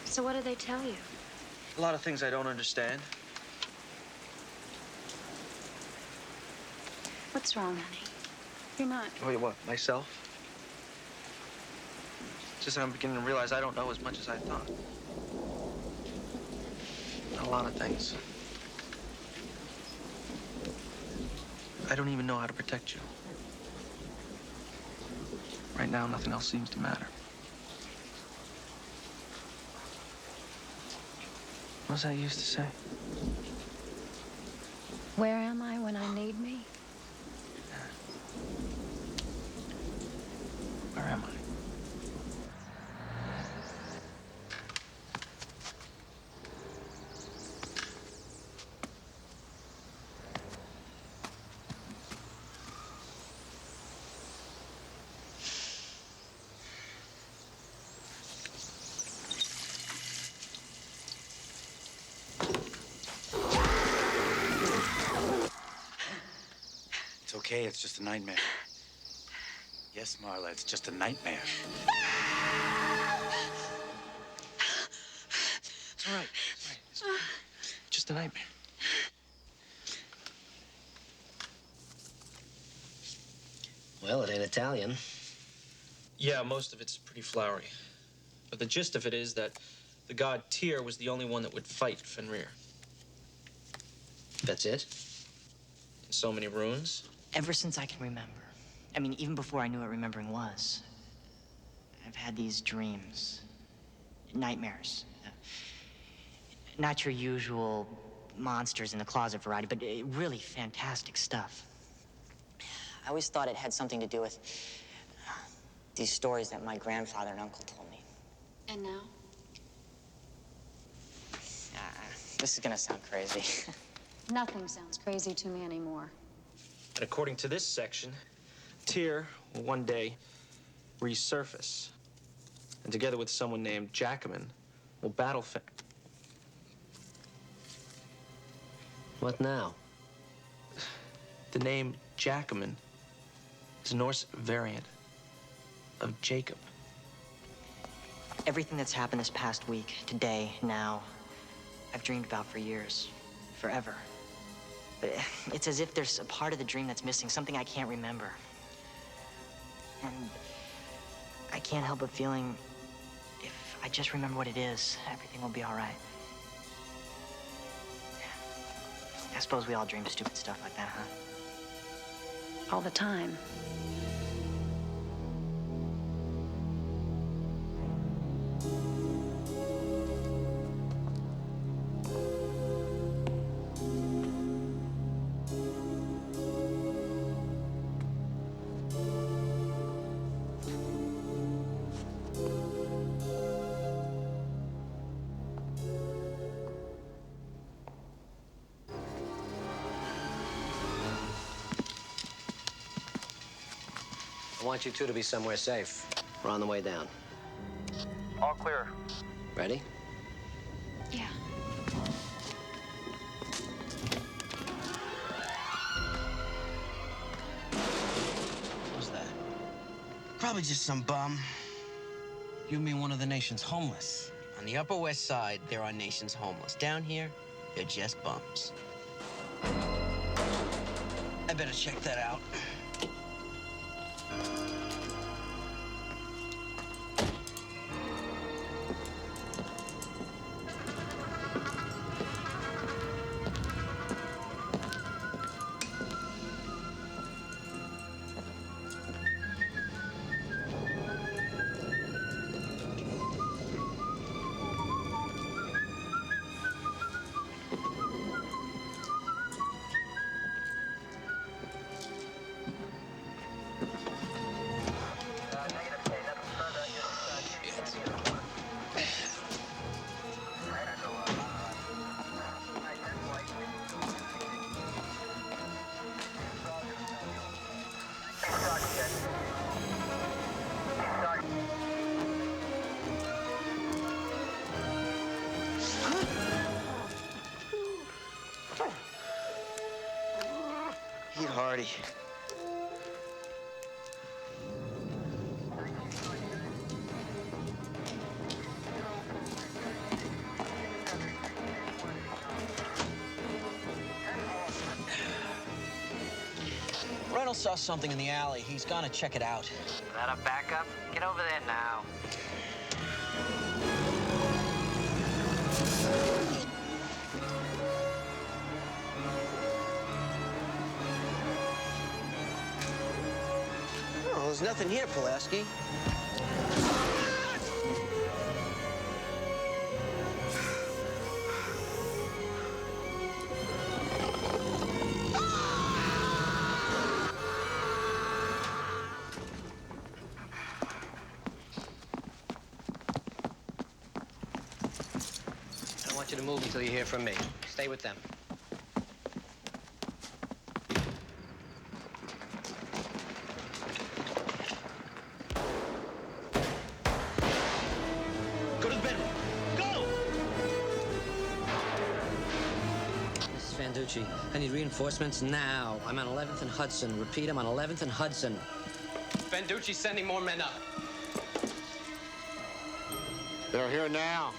S16: So what did they tell you?
S15: A lot of things I don't understand.
S16: What's wrong, honey? You're not.
S15: Wait, what? Myself? Just I'm beginning to realize I don't know as much as I thought. A lot of things. I don't even know how to protect you. Right now, nothing else seems to matter. What's that used to say?
S16: Where am I when I need me?
S15: Where am I?
S4: It's okay, it's just a nightmare. Yes, Marla, it's just a nightmare.
S15: It's all right. It's all right. It's just a nightmare.
S19: Well, it ain't Italian.
S15: Yeah, most of it's pretty flowery. But the gist of it is that the god Tyr was the only one that would fight Fenrir.
S19: That's it?
S15: In so many runes.
S6: Ever since I can remember. I mean, even before I knew what remembering was. I've had these dreams. Nightmares. Not your usual monsters in the closet variety, but really fantastic stuff. I always thought it had something to do with these stories that my grandfather and uncle told me.
S16: And now?
S6: This is gonna sound crazy.
S16: Nothing sounds crazy to me anymore.
S15: And according to this section, Tyr will one day resurface. And together with someone named Jackaman, will battle
S19: What now?
S15: The name Jackaman is a Norse variant of Jacob.
S6: Everything that's happened this past week, today, now, I've dreamed about for years, forever. But it's as if there's a part of the dream that's missing, something I can't remember. And I can't help but feeling if I just remember what it is, everything will be all right. I suppose we all dream stupid stuff like that, huh?
S16: All the time.
S19: I want you two to be somewhere safe. We're on the way down.
S15: All clear.
S19: Ready?
S12: Yeah.
S5: What's that? Probably just some bum. You mean one of the nation's homeless? On the Upper West Side, there are nation's homeless. Down here, they're just bums. I better check that out. Eat hearty. Reynolds saw something in the alley. He's gonna check it out.
S6: Is that a backup? Get over there now.
S5: Oh, there's nothing here, Pulaski.
S19: I don't want you to move until you hear from me. Stay with them.
S5: Go to the bedroom. Go!
S19: Mrs. Fanducci, I need reinforcements now. I'm on 11th and Hudson. Repeat, I'm on 11th and Hudson.
S10: Fanducci's sending more men up.
S9: They're here now.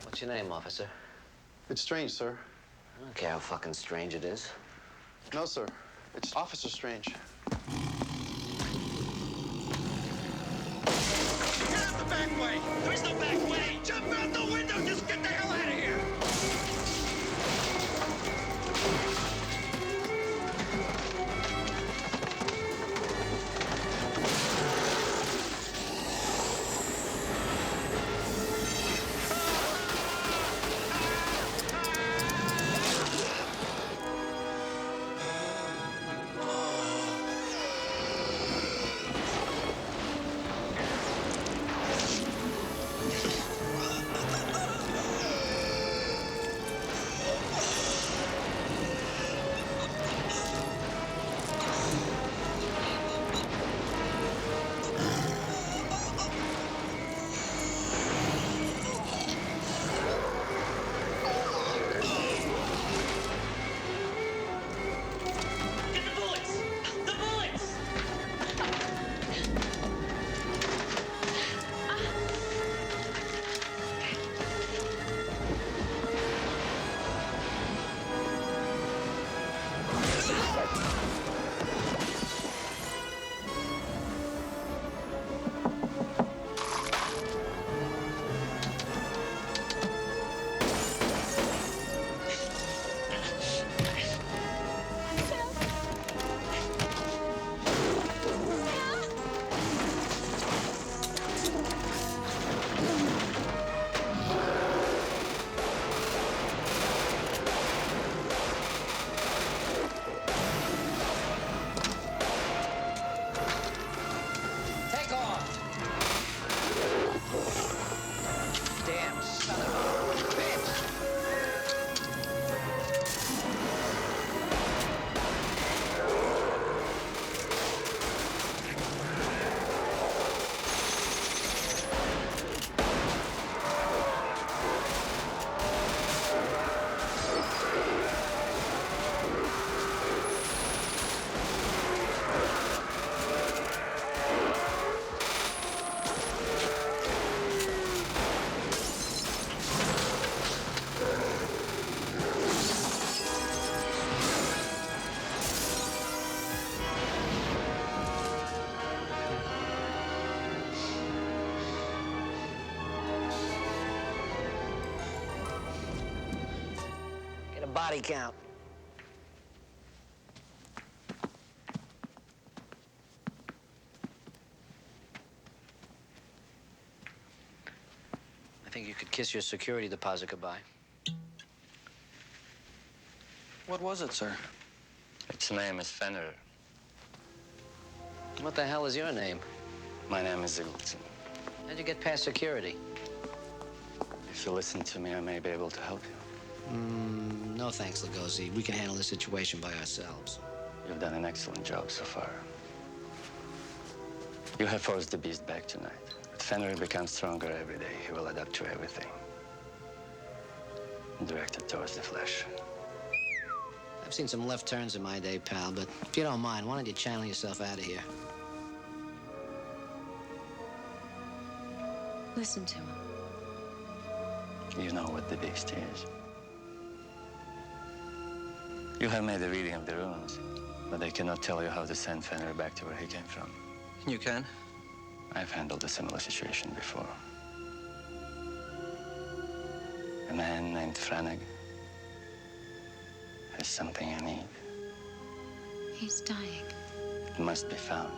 S19: What's your name, officer?
S11: It's Strange, sir.
S19: I don't care how fucking strange it is.
S11: No, sir. It's Officer Strange.
S9: Get out the back way! There is no back way! Jump out the window! Just get the hell out of here!
S19: body count. I think you could kiss your security deposit goodbye.
S10: What was it, sir?
S1: Its name is Fenner.
S19: What the hell is your name?
S1: My name is Eagleton.
S19: How'd you get past security?
S1: If you listen to me, I may be able to help you.
S19: No thanks, Lugosi. We can handle the situation by ourselves.
S1: You've done an excellent job so far. You have forced the beast back tonight. But Fenrir becomes stronger every day. He will adapt to everything. Directed towards the flesh.
S19: I've seen some left turns in my day, pal, but if you don't mind, why don't you channel yourself out of here?
S7: Listen to him.
S1: You know what the beast is. You have made a reading of the runes, but I cannot tell you how to send Fenrir back to where he came from.
S10: You can?
S1: I've handled a similar situation before. A man named Frannig has something I need.
S7: He's dying.
S1: It must be found.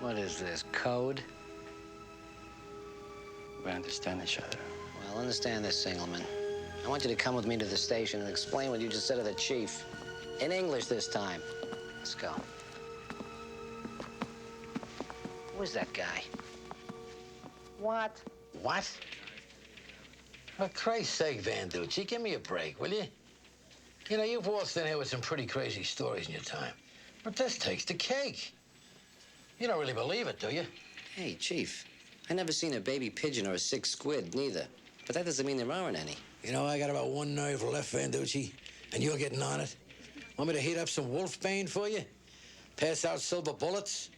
S19: What is this, code?
S1: We understand each other.
S19: Well, understand this, Singleman. I want you to come with me to the station and explain what you just said to the chief. In English this time. Let's go. Who is that guy?
S5: What?
S21: What? For Christ's sake, Vanducci, give me a break, will you? You know, you've waltzed in here with some pretty crazy stories in your time. But this takes the cake. You don't really believe it, do you?
S19: Hey, Chief. I never seen a baby pigeon or a sick squid, neither. But that doesn't mean there aren't any.
S21: You know, I got about one nerve left, Vanducci, and you're getting on it. Want me to heat up some wolfbane for you? Pass out silver bullets?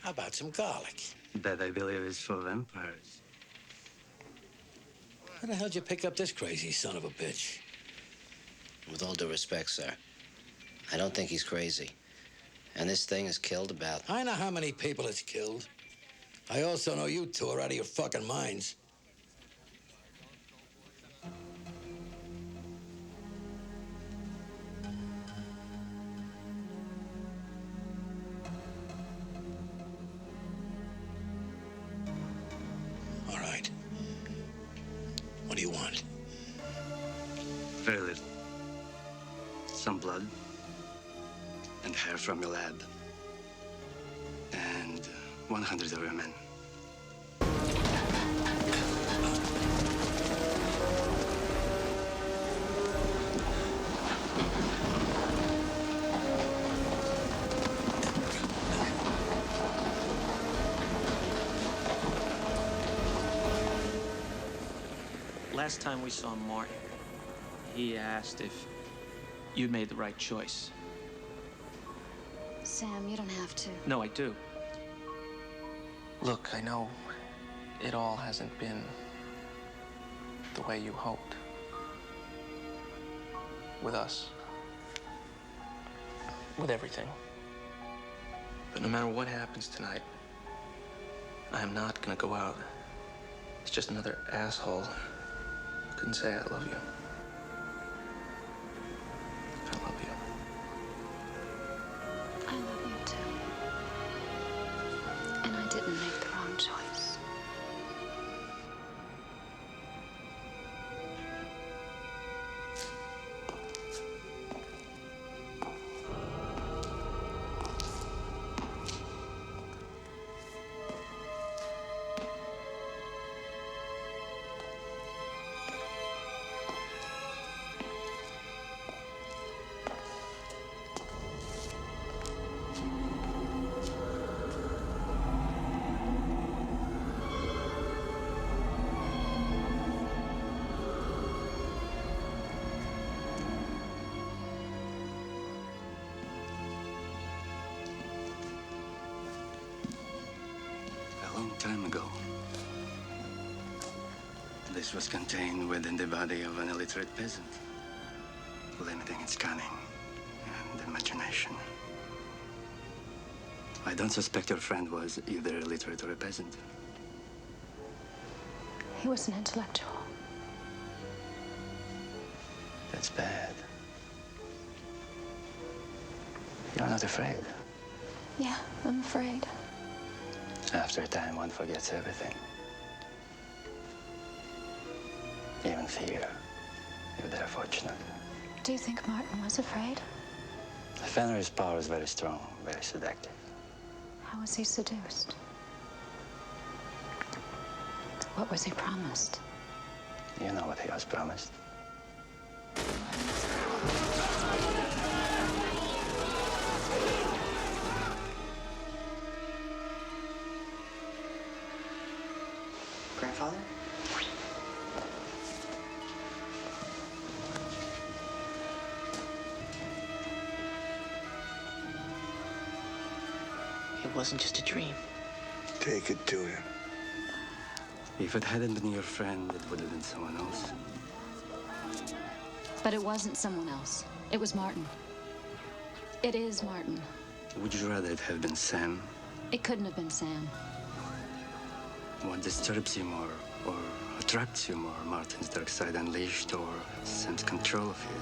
S21: How about some garlic?
S1: That, I believe, is for vampires.
S21: Where the hell'd you pick up this crazy son of a bitch?
S19: With all due respect, sir, I don't think he's crazy. And this thing has killed about...
S21: I know how many people it's killed. I also know you two are out of your fucking minds. All right. What do you want?
S1: Very little. Some blood and hair from your lab. And 100 of your men.
S15: Last time we saw Martin, he asked if you'd made the right choice.
S7: Sam, you don't have to.
S15: No, I do. Look, I know it all hasn't been the way you hoped. With us. With everything. But no matter what happens tonight, I am not gonna go out. It's just another asshole who couldn't say I love you. I love you.
S7: I love you too. And I didn't make the wrong choice.
S1: A long time ago, this was contained within the body of an illiterate peasant, limiting its cunning and imagination. I don't suspect your friend was either illiterate or a peasant.
S7: He was an intellectual.
S3: That's bad. You're not afraid.
S16: Yeah, I'm afraid.
S3: After a time, one forgets everything. Even fear, if they're fortunate.
S16: Do you think Martin was afraid?
S3: Fenrir's power is very strong, very seductive.
S16: How was he seduced? What was he promised?
S3: You know what he was promised.
S6: Grandfather? It wasn't just a dream.
S21: Take it to him.
S3: If it hadn't been your friend, it would have been someone else.
S16: But it wasn't someone else. It was Martin. It is Martin.
S3: Would you rather it have been Sam?
S16: It couldn't have been Sam.
S3: What disturbs you more, or attracts you more? Martin's dark side unleashed, or Sam's control of his?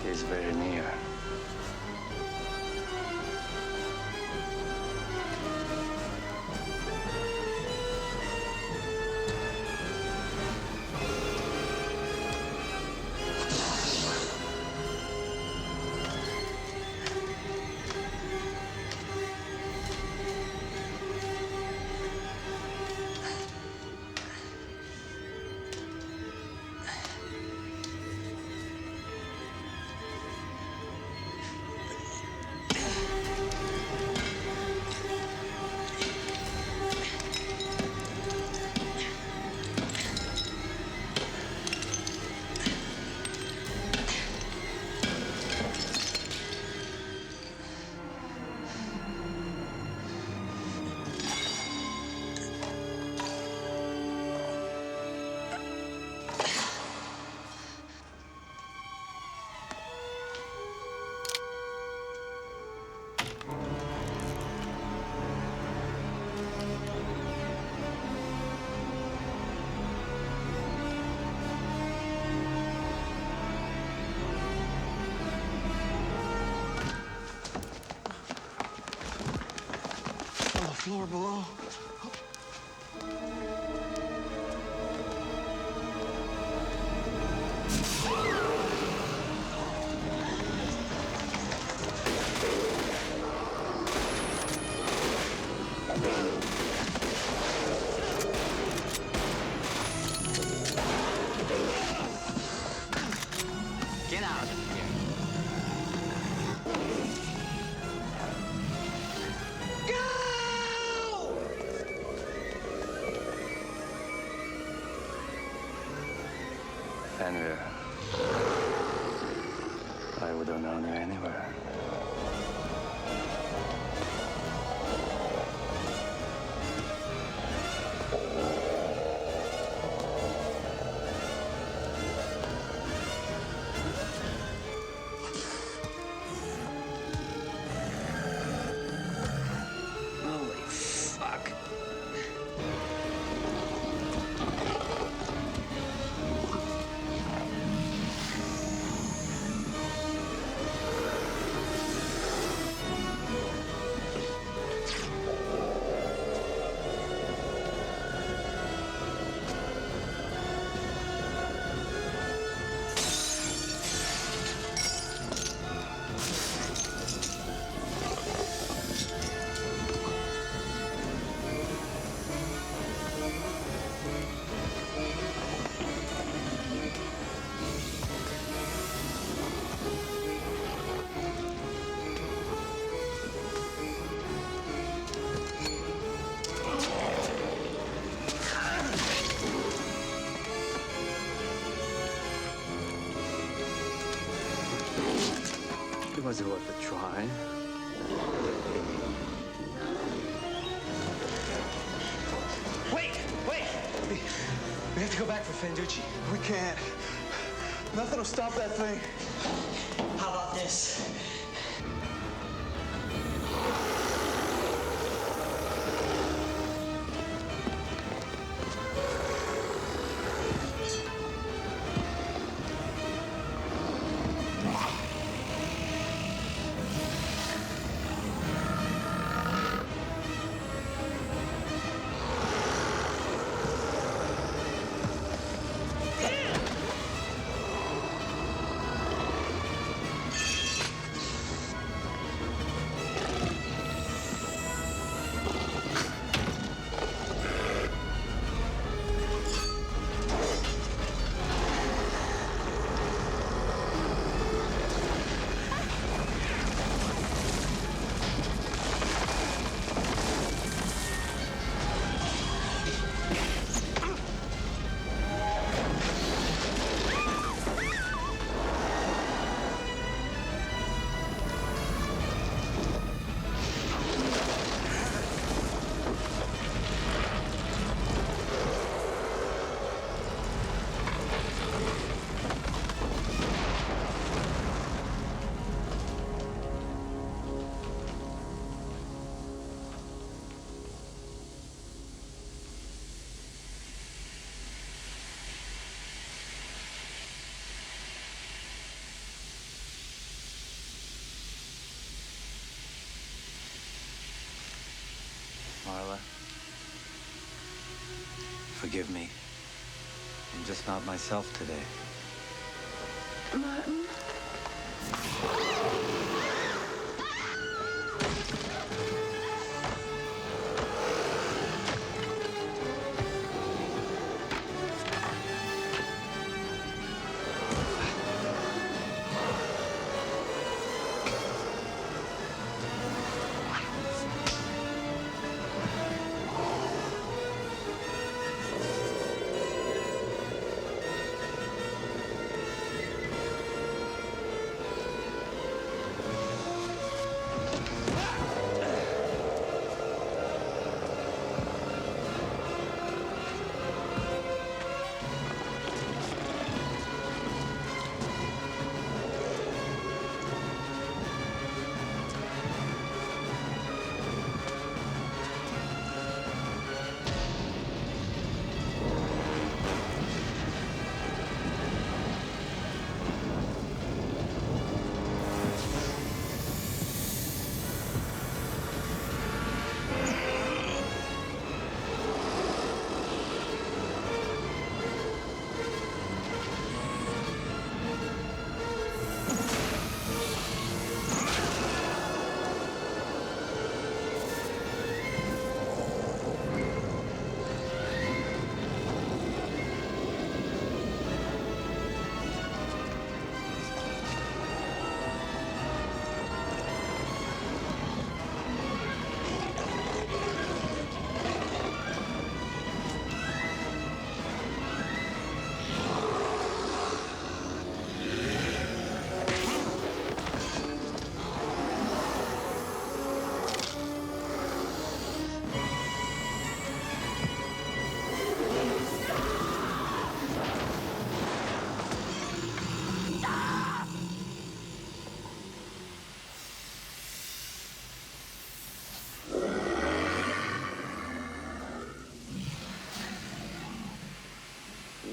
S3: He's very near.
S21: Floor below.
S5: Get out of here.
S3: Fenrir. I would have known you anywhere.
S5: Holy fuck.
S3: Was it worth a try?
S14: Wait! We have to go back for Fenducci.
S11: We can't. Nothing will stop that thing.
S14: How about this?
S3: Marla, forgive me. I'm just not myself today.
S22: Martin?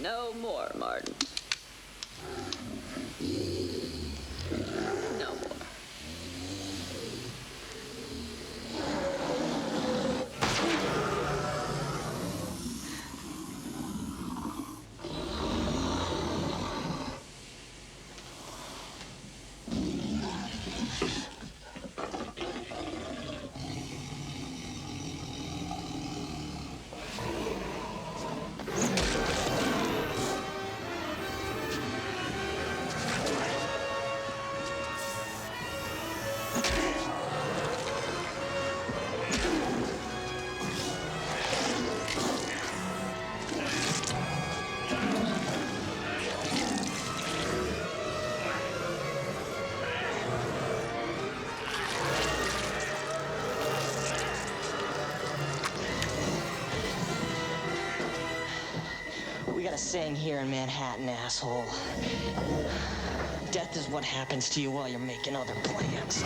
S18: No more, Martin. No more.
S6: a saying here in Manhattan, asshole. Death is what happens to you while you're making other plans.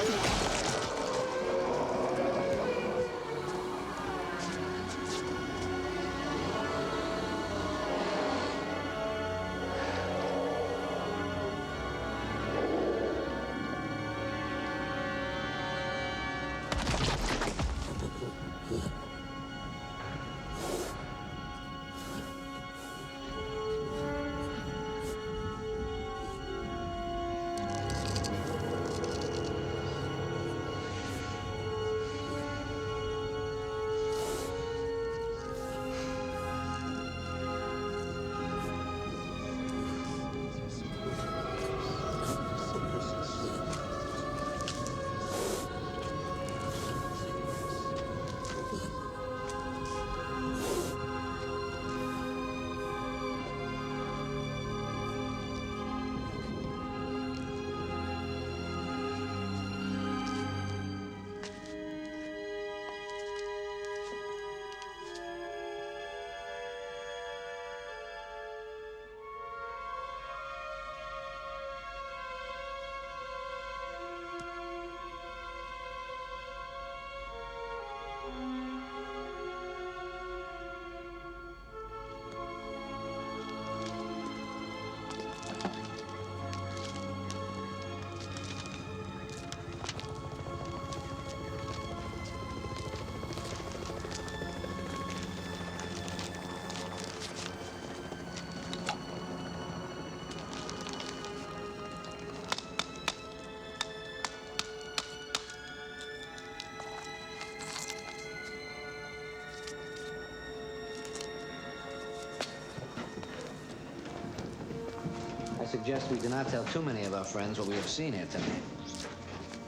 S19: I suggest we do not tell too many of our friends what we have seen here tonight.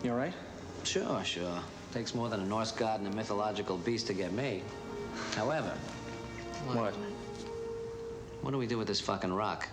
S15: You all right?
S19: Sure, sure. Takes more than a Norse god and a mythological beast to get me. However...
S15: What?
S19: What do we do with this fucking rock?